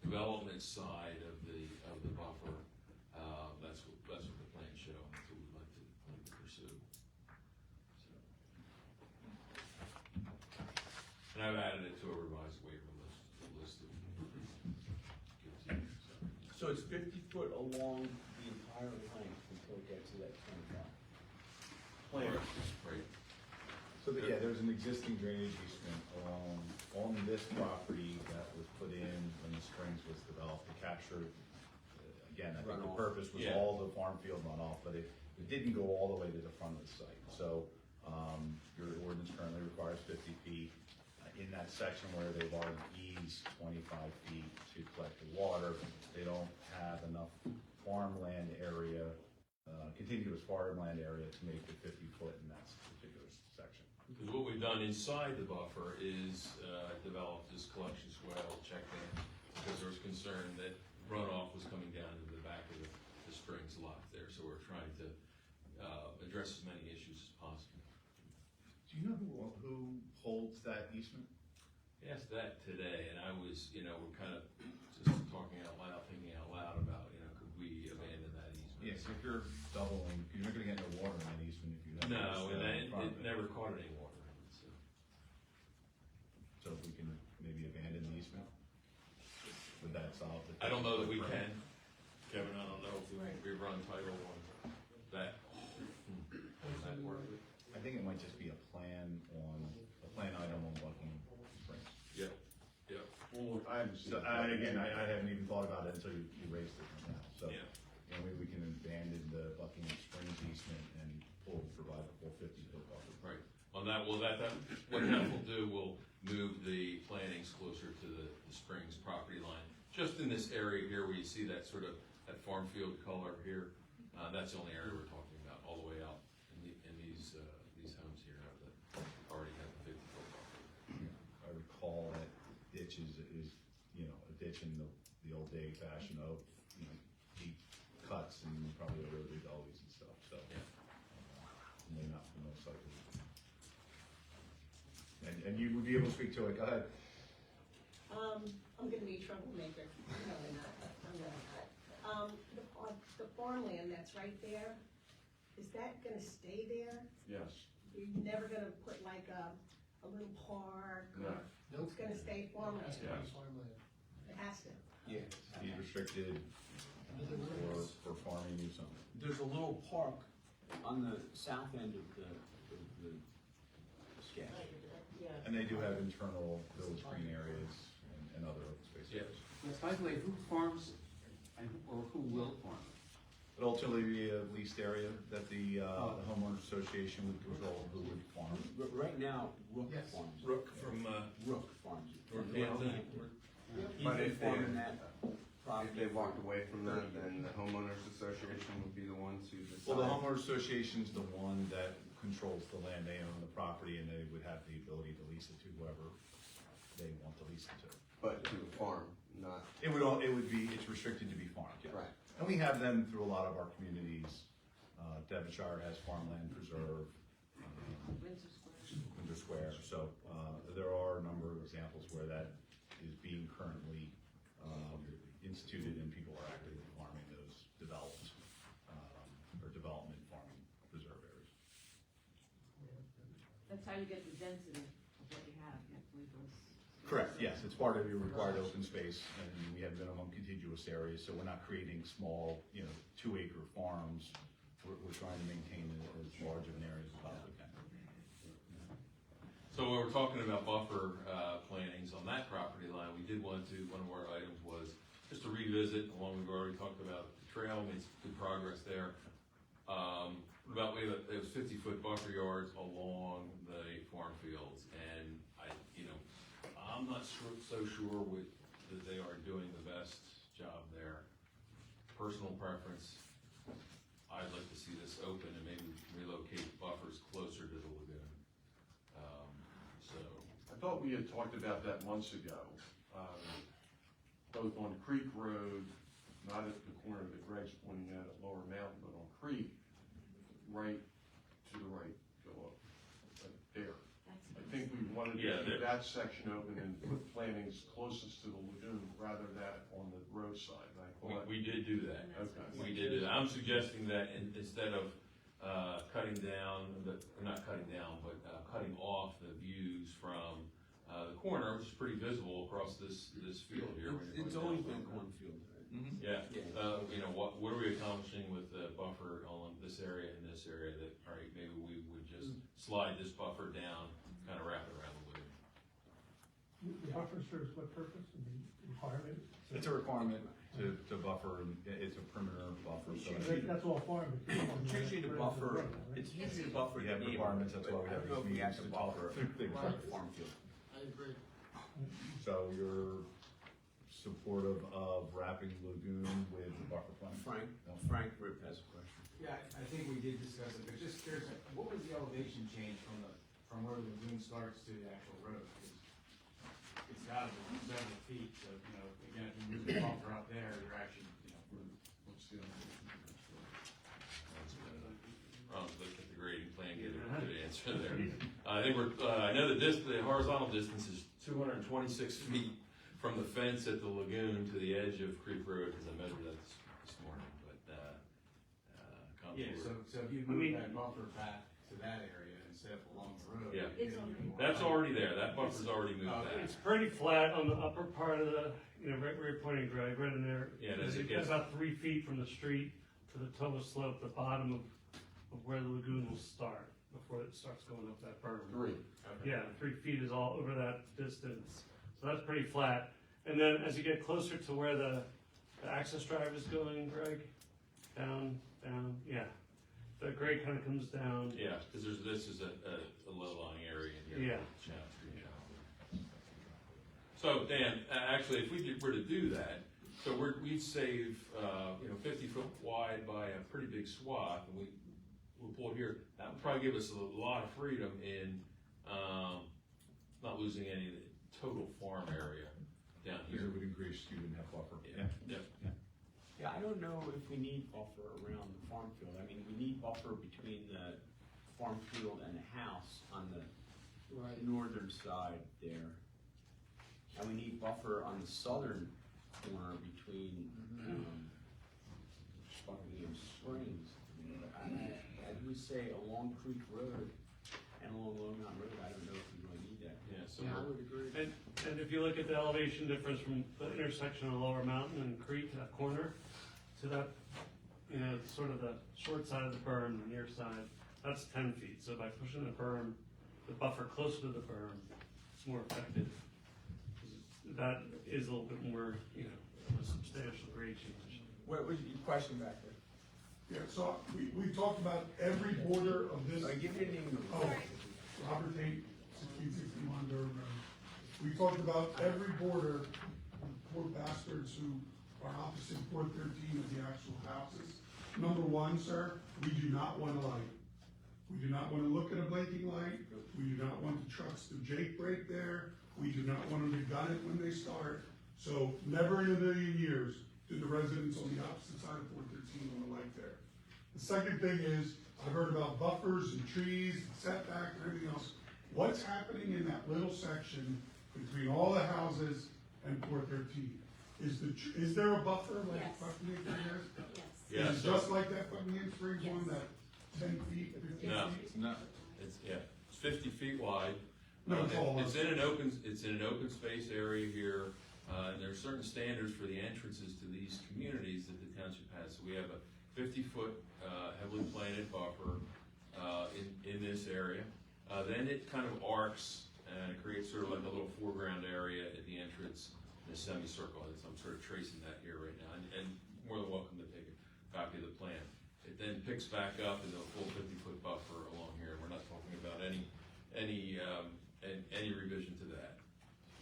development side of the buffer. That's what the plans show, and that's what we'd like to pursue. And I've added it to a revised waiver list of So it's 50 foot along the entire length until it gets to that 25. Right. So there's an existing drainage easement on this property that was put in when the Springs was developed to capture, again, I think the Runoff. purpose was Yeah. all the farm field runoff, but it didn't go all the way to the front of the site. So, your ordinance currently requires 50 feet. In that section where they've already eased 25 feet to collect the water, they don't have enough farmland area, contiguous farmland area to make the 50-foot in that particular section. Because what we've done inside the buffer is developed this collection swale check dam, because there was concern that runoff was coming down into the back of the springs lot there, so we're trying to address as many issues as possible. Do you know who holds that easement? I asked that today, and I was, we're kind of just talking out loud, thinking out loud about, could we abandon that easement? Yes, if you're doubling, you're not gonna get no water in that easement if you have. No, and it property. never caught any water. So if we can maybe abandon the easement, would that solve the? I don't know that we can, Kevin, I don't know if we run title on that. That work. I think it might just be a plan item on Buckingham Springs. Yep, yep. Well, again, I haven't even thought about it until you raised it right now, so. Yeah. Maybe we can abandon the Buckingham Springs easement and provide a full 50-foot buffer. Right, on that, what that will do, will move the plantings closer to the Springs property line. Just in this area here where you see that sort of, that farm field color here, that's the only area we're talking about, all the way out in these homes here that already have a 50-foot buffer. I recall that ditch is, a ditch in the old day fashion of, deep cuts and probably eroded gullies and stuff, so. May not be most likely. And you would be able to speak to it, go ahead. I'm gonna be a troublemaker. No, I'm not. I'm really not. The farmland that's right there, is that gonna stay there? Yes. You're never gonna put like a little park? No. It's gonna stay farmland? Yeah. It has to? Yeah. Deed restricted for farming use only. There's a little park on the south end of the sketch. And they do have internal village green areas and other open space areas. Yes, by the way, who farms or who will farm? But ultimately be a leased area that the homeowners association would control who would farm. Right now, Rook farms. Rook from, Rook farms. Northampton. But if they walked away from that, then the homeowners association would be the ones who decide. Well, the homeowners association's the one that controls the land, they own the property, and they would have the ability to lease it to whoever they want to lease it to. But to a farm, not. It's restricted to be farmed, yeah. Right. And we have them through a lot of our communities. Devonshire has farmland preserve. Windsor Square. So, there are a number of examples where that is being currently, instituted and people are actively farming those developed, or development farming preserve areas. That's how you get the density of what you have, you have to leave those. Correct, yes, it's part of your required open space, and we have minimum contiguous areas, so we're not creating small, 2-acre farms. We're trying to maintain as large of an area as possibly can. So when we're talking about buffer plantings on that property line, we did one of our items was just to revisit, along we've already talked about the trail, made some good progress there. It was 50-foot buffer yards along the farm fields, and I'm not so sure that they are doing the best job there. Personal preference, I'd like to see this open and maybe relocate buffers closer to the lagoon. I thought we had talked about that months ago, both on Creek Road, not at the corner that Greg's pointing at Lower Mountain, but on Creek, right to the right, go up, right there. I think we wanted to keep that section open and put plantings closest to the lagoon rather than on the roadside. We did do that. Okay. We did it. I'm suggesting that instead of cutting off the views from the corner, which is pretty visible across this field here. It's always been cornfield. Mm-hmm. Yeah. What are we accomplishing with the buffer on this area and this area that, all right, maybe we would just slide this buffer down, kind of wrap it around the lagoon. The buffer serves what purpose and the requirement? It's a requirement to buffer, it's a perimeter buffer, so. That's all farm. It's usually the buffer, it's usually the buffer. We have requirements, that's why we have these meetings to talk about things like farm field. I agree. So you're supportive of wrapping Lagoon with the buffer plan? Frank Rip has a question. Yeah, I think we did discuss it, but just curious, what was the elevation change from where the lagoon starts to the actual road? 'Cause it's got to be several feet, so, you know, again, if you move the buffer out there, you're actually, you know, Let's look at the grading plan, get a good answer there. I think I know the horizontal distance is 226 feet from the fence at the lagoon to the edge of Creek Road, because I measured that this morning, but, yeah, so if you move that buffer back to that area instead of along the road. Yeah, that's already there, that buffer's already moved back. It's pretty flat on the upper part of the, right where you're pointing, Greg, right in there. Yeah, as it It's gets- about 3 feet from the street to the toe of slope, the bottom of where the lagoon will start, before it starts going up that berm. 3. Yeah, 3 feet is all over that distance, so that's pretty flat. And then as you get closer to where the access drive is going, Greg, down, yeah. The grade kind of comes down. Yeah, because this is a low-lying area in here. Yeah. So Dan, actually, if we were to do that, so we'd save, 50 foot wide by a pretty big swath, and we'll pull it here. That would probably give us a lot of freedom in not losing any of the total farm area down Because here. it would increase, you wouldn't have buffer. Yeah, I don't know if we need buffer around the farm field. I mean, we need buffer between the farm field and the house on the northern side there. And we need buffer on the southern corner between, Buckingham Springs. I would say along Creek Road and along Long Mountain Road, I don't know if we really need that. Yeah, so Yeah, I would agree. And if you look at the elevation difference from the intersection of Lower Mountain and Creek, that corner, to that, sort of the short side of the berm, the near side, that's 10 feet. So by pushing the berm, the buffer closer to the berm, it's more effective. That is a little bit more, a substantial grade change. What was your question back there? Yeah, so we talked about every border of this. Give your name. Robert Tate, 1661 Durham Road. We talked about every border, poor bastards who are opposite 413 of the actual houses. Number one, sir, we do not want a light. We do not want to look at a blinking light. We do not want the trucks to Jake brake there. We do not want them to gun it when they start. So never in a million years do the residents on the opposite side of 413 want a light there. The second thing is, I've heard about buffers and trees, and setback and everything else. What's happening in that little section between all the houses and 413? Is there a buffer like Buckingham Springs has? Yes. Is it just like that Buckingham Springs one, that 10 feet, 15 feet? No, it's 50 feet wide. No, it's all It's in an open space area here, and there are certain standards for the entrances to these communities that the township has. So we have a 50-foot heavily planted buffer in this area. Then it kind of arcs and it creates sort of like a little foreground area at the entrance in a semicircle. I'm sort of tracing that here right now, and more than welcome to take a copy of the plan. It then picks back up in a full 50-foot buffer along here. We're not talking about any revision to that.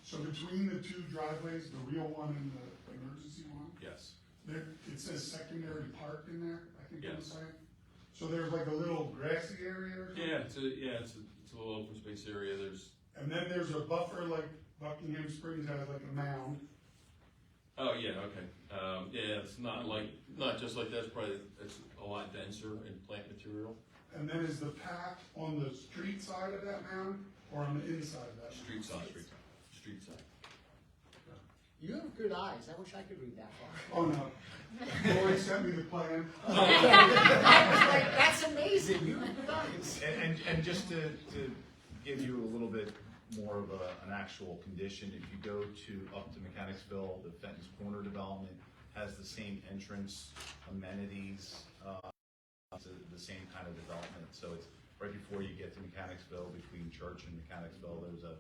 So between the two driveways, the real one and the emergency one, Yes. it says secondary park in there, I think on the Yes. side. So there's like a little grassy area or something? Yeah, it's a little open space area. And then there's a buffer like Buckingham Springs has, like a mound. Oh, yeah, okay. It's not just like that. It's a lot denser in plant material. And then is the path on the street side of that mound or on the inside of that mound? Street side. Street side. You have good eyes. I wish I could read that far. Oh, no. Lori sent me the plan. I was like, that's amazing. You have good eyes. And just to give you a little bit more of an actual condition, if you go up to Mechanicsville, the Fenton's Corner development has the same entrance, amenities, the same kind of development. So it's right before you get to Mechanicsville, between Church and Mechanicsville, there's a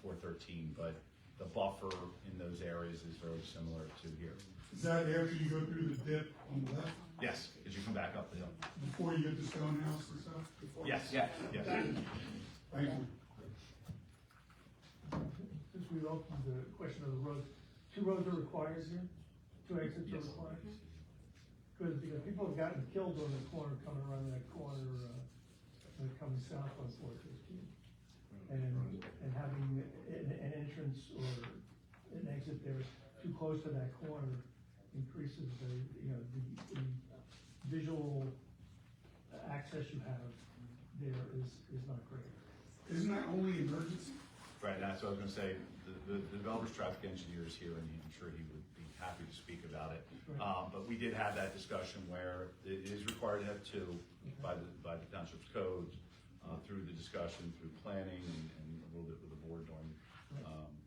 413, but the buffer in those areas is very similar to here. Is that after you go through the dip on the left, Yes, as you come back up the hill. before you get to Stone House and stuff? Yes, yes. Thank you. Since we opened the question of the roads, 2 roads are required here? 2 exits are required? Because people have gotten killed on the corner, coming around that corner, when it comes south on 415. And having an entrance or an exit there too close to that corner increases the visual access you have there is not great. Isn't that only emergency? Right, that's what I was gonna say, the developer's traffic engineer is here, and I'm sure he would be happy to speak about it. But we did have that discussion where it is required to have 2 by the township's codes, through the discussion, through planning, and a little bit with the board during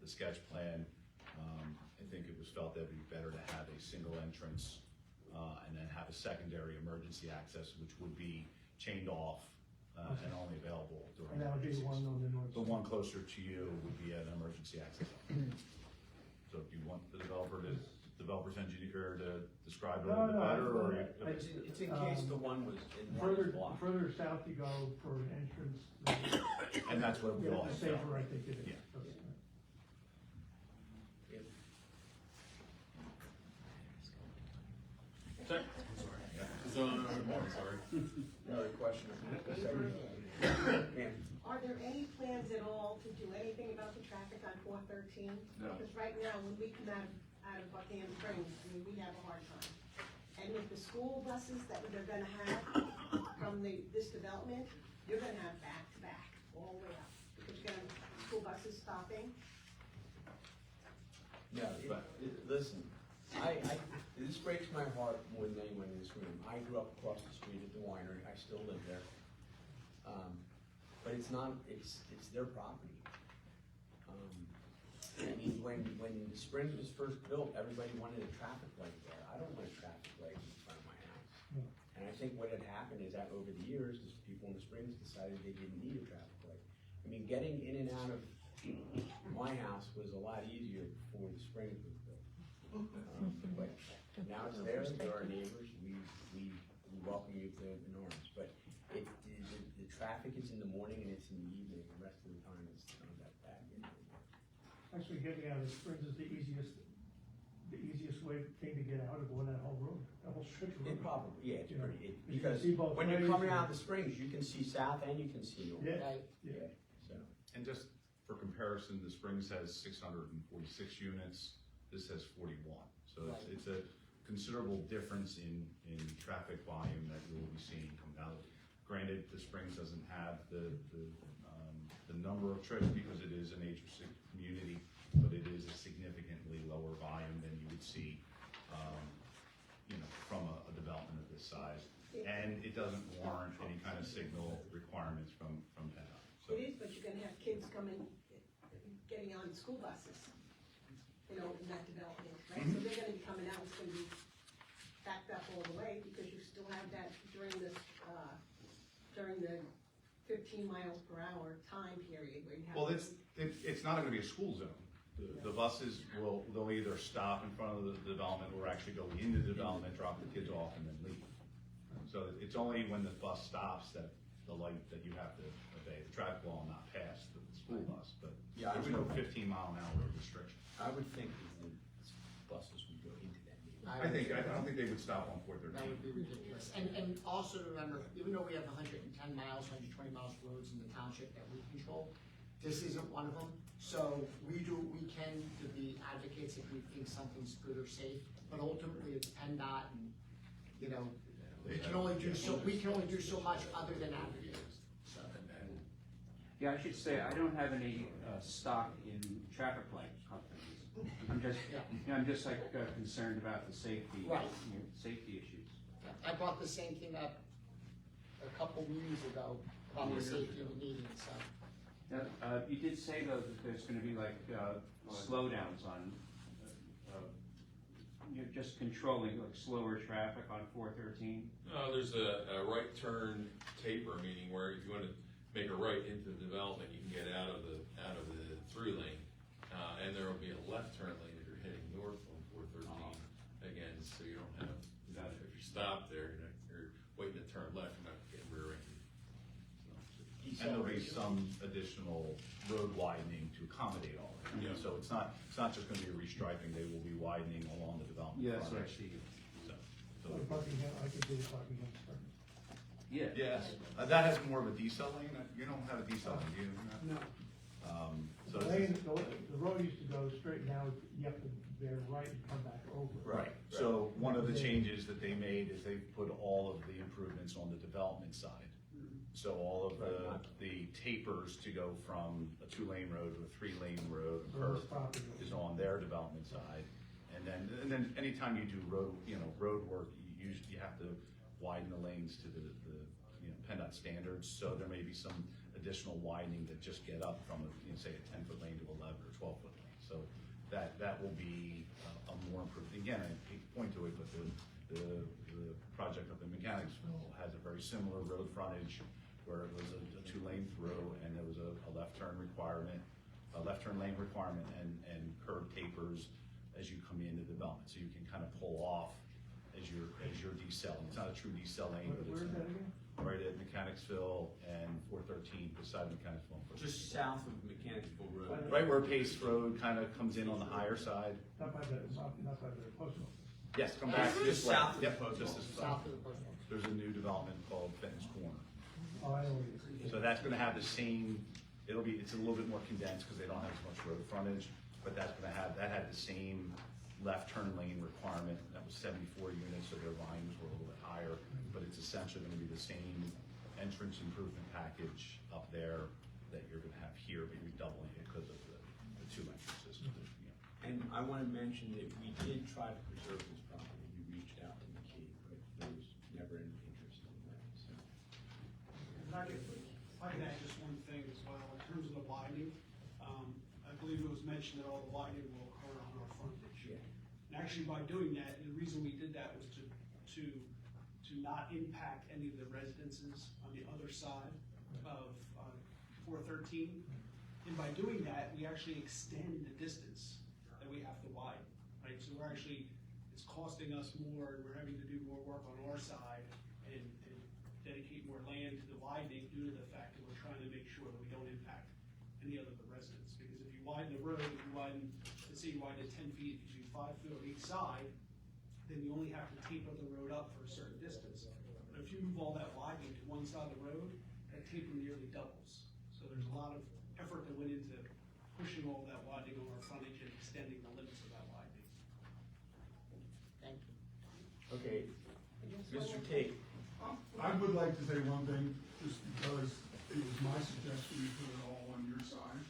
the sketch plan. I think it was felt that it'd be better to have a single entrance, and then have a secondary emergency access, which would be chained off and only available during. And that would be the one on the north The one closer to you would be an emergency access. So do you want the developer's engineer to describe it a little bit better, or? It's in case the one was in one Further, block. further south you go for an entrance. And that's what we all The have. safer, I think it is. Yeah. Sorry. Another question. Are there any plans at all to do anything about the traffic on 413? No. Because right now, when we come out of Buckingham Springs, I mean, we have a hard time. And with the school buses that they're gonna have from this development, you're gonna have back to back, all the way up. Because you're gonna have school buses stopping. No, listen, this breaks my heart more than anyone in this room. I grew up across the street at the winery, I still live there. But it's their property. I mean, when the Springs was first built, everybody wanted a traffic light there. I don't want a traffic light in front of my house. And I think what had happened is that over the years, the people in the Springs decided they didn't need a traffic light. I mean, getting in and out of my house was a lot easier before the Springs was built. But now it's theirs, they're our neighbors, we welcome you to in arms. But the traffic is in the morning and it's in the evening, the rest of the time it's not that bad. Actually, getting out of the Springs is the easiest thing to get out of going that whole road, that whole stretch of road. It probably, yeah, it's You know, pretty, you because can see both when you're ways, coming and- out of the Springs, you can see south and you can see north. Yeah. Yeah, so. And just for comparison, the Springs has 646 units, this has 41. So it's a considerable difference in traffic volume that you will be seeing coming out. Granted, the Springs doesn't have the number of trips because it is an age-restricted community, but it is a significantly lower volume than you would see, from a development of this size. And it doesn't warrant any kind of signal requirements from PennDOT. So It is, but you're gonna have kids getting on school buses, in that development, right? So they're gonna be coming out, it's gonna be backed up all the way, because you still have that during the 15 miles per hour time period where you have. Well, it's not gonna be a school zone. The buses they'll either stop in front of the development or actually go into the development, drop the kids off and then leave. So it's only when the bus stops that the light that you have to obey. The traffic law will not pass the school bus, but Yeah, there's no 15-mile-an-hour restriction. I would think that the buses would go into that neighborhood. I don't think they would stop on 413. That would be ridiculous. And also remember, even though we have 110 miles, 120 miles of roads in the township that we control, this isn't one of them. So we can be advocates if we think something's good or safe, but ultimately it's PennDOT and, we can only do so much other than advocate. So. Yeah, I should say, I don't have any stock in traffic light companies. I'm just like concerned about the safety, Right. Safety issues. I brought the same thing up a couple meetings ago about the safety of the meeting, so. Now, you did say though that there's gonna be like slowdowns on, just controlling like slower traffic on 413? There's a right turn taper, meaning where if you want to make a right into the development, you can get out of the through lane. And there will be a left turn lane if you're heading north on 413 again, so you don't have, if you stop there, you're waiting to turn left, you're not getting rear-ended. And there'll be some additional road widening to accommodate all of it. Yeah. So it's not just gonna be a restriping, they will be widening along the development. Yes, I frontage. see. So- Buckingham, I could do Buckingham Springs. Yes, that has more of a decel lane, you don't have a decel lane, do you? No. So The lane, the road used to go straight, now you have to veer right and come back over. Right, so one of the changes that they made is they put all of the improvements on the development side. So all of the tapers to go from a 2-lane road to a 3-lane road, curve, is on their development side. And then anytime you do road work, you have to widen the lanes to the PennDOT standards. So there may be some additional widening that just get up from say a 10-foot lane to 11 or 12-foot lane. So that will be a more improved. Again, I hate to point to it, but the project up in Mechanicsville has a very similar road frontage where it was a 2-lane through and there was a left turn lane requirement and curb tapers as you come into development. So you can kind of pull off as you're decelling. It's not a true decel lane, but Where's that again? right at Mechanicsville and 413 beside Mechanicsville. Just south of Mechanicsville Road. Right where Pace Road kind of comes in on the higher side. Not by the post office. Yes, come back this way. South of the Yep, post just office. as south. There's a new development called Fenton's Corner. Oh, I know what it is. So that's gonna have the same, it's a little bit more condensed because they don't have as much road frontage, but that had the same left turn lane requirement. That was 74 units, so their volumes were a little bit higher, but it's essentially gonna be the same entrance improvement package up there that you're gonna have here, but you're doubling it because of the 2 entrances. And I want to mention that we did try to preserve this property. We reached out to McKee, but there was never any interest in that, so. If I could add just one thing as well, in terms of the widening, I believe it was mentioned that all the widening will occur on our frontage. Yeah. And actually by doing that, the reason we did that was to not impact any of the residences on the other side of 413. And by doing that, we actually extend the distance that we have to widen, right? So it's costing us more, and we're having to do more work on our side and dedicate more land to the widening due to the fact that we're trying to make sure that we don't impact any other of the residents. Because if you widen the road, let's say you widen it 10 feet, it gives you 5 foot on each side, then you only have to taper the road up for a certain distance. But if you move all that widening to one side of the road, that taper nearly doubles. So there's a lot of effort that went into pushing all that widening on our frontage and extending the limits of that widening. Thank you. Okay, Mr. Tate. I would like to say one thing, just because it was my suggestion to put it all on your side.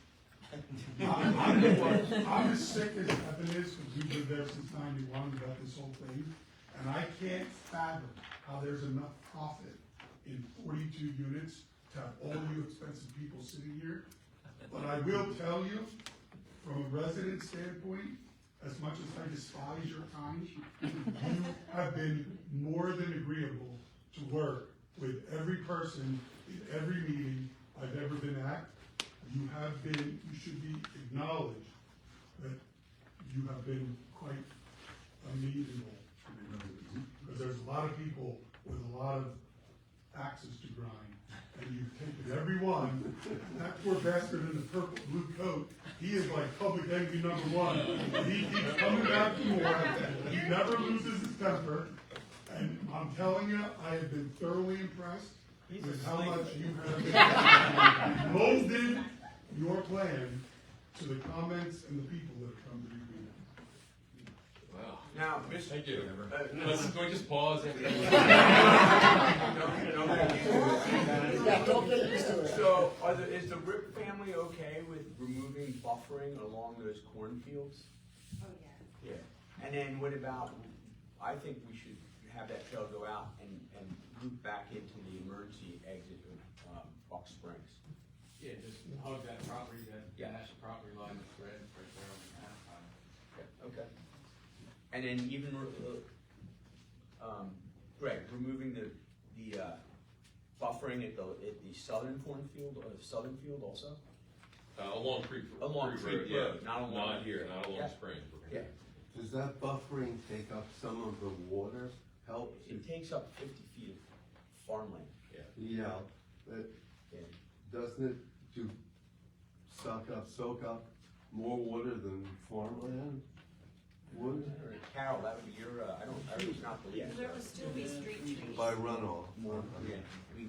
I'm as sick as Evan is, because we've been there since '91 about this whole thing, and I can't fathom how there's enough profit in 42 units to have all you expensive people sitting here. But I will tell you, from a resident standpoint, as much as I despise your time, you have been more than agreeable to work with every person in every meeting I've ever been at. You should be acknowledged that you have been quite amazing. Because there's a lot of people with a lot of axes to grind, and you've taken every one. That poor bastard in the purple blue coat, he is like public enemy #1. He keeps coming back for more. He never loses his temper. And I'm telling you, I have been thoroughly impressed with how much you have molded your plan to the comments and the people that have come to your meeting. Wow. Now, Mr. Thank you. Can we just pause? So, is the Rip family okay with removing buffering along those cornfields? Oh, yeah. Yeah. And then what about, I think we should have that trail go out and loop back into the emergency exit of Buck Springs. Yeah, just hug that property, that Yeah. national property line that's red right there on the map. Okay. And then even, Greg, removing the buffering at the southern cornfield, or the southern field also? Along Creek. Along Creek yeah. Road, not along. Not here, not along Yeah. Spring. Yeah, Does that buffering take up some of the water, help? it takes up 50 feet of farmland. Yeah, but Yeah. doesn't it soak up more water than farmland would? Carol, that would be your, I was not believe. There will still be street trees. By runoff? Yeah, we,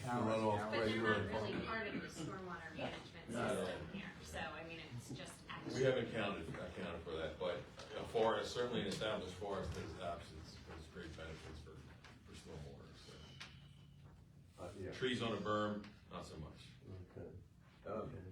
Runoff But they're regular not really farmland. part of the stormwater management Not at all. system here, so I mean, it's just We actually. haven't accounted for that, but a forest, certainly an established forest has absence, has great benefits for stormwater, so. Yeah. Trees on a berm, not so much. Okay. Okay.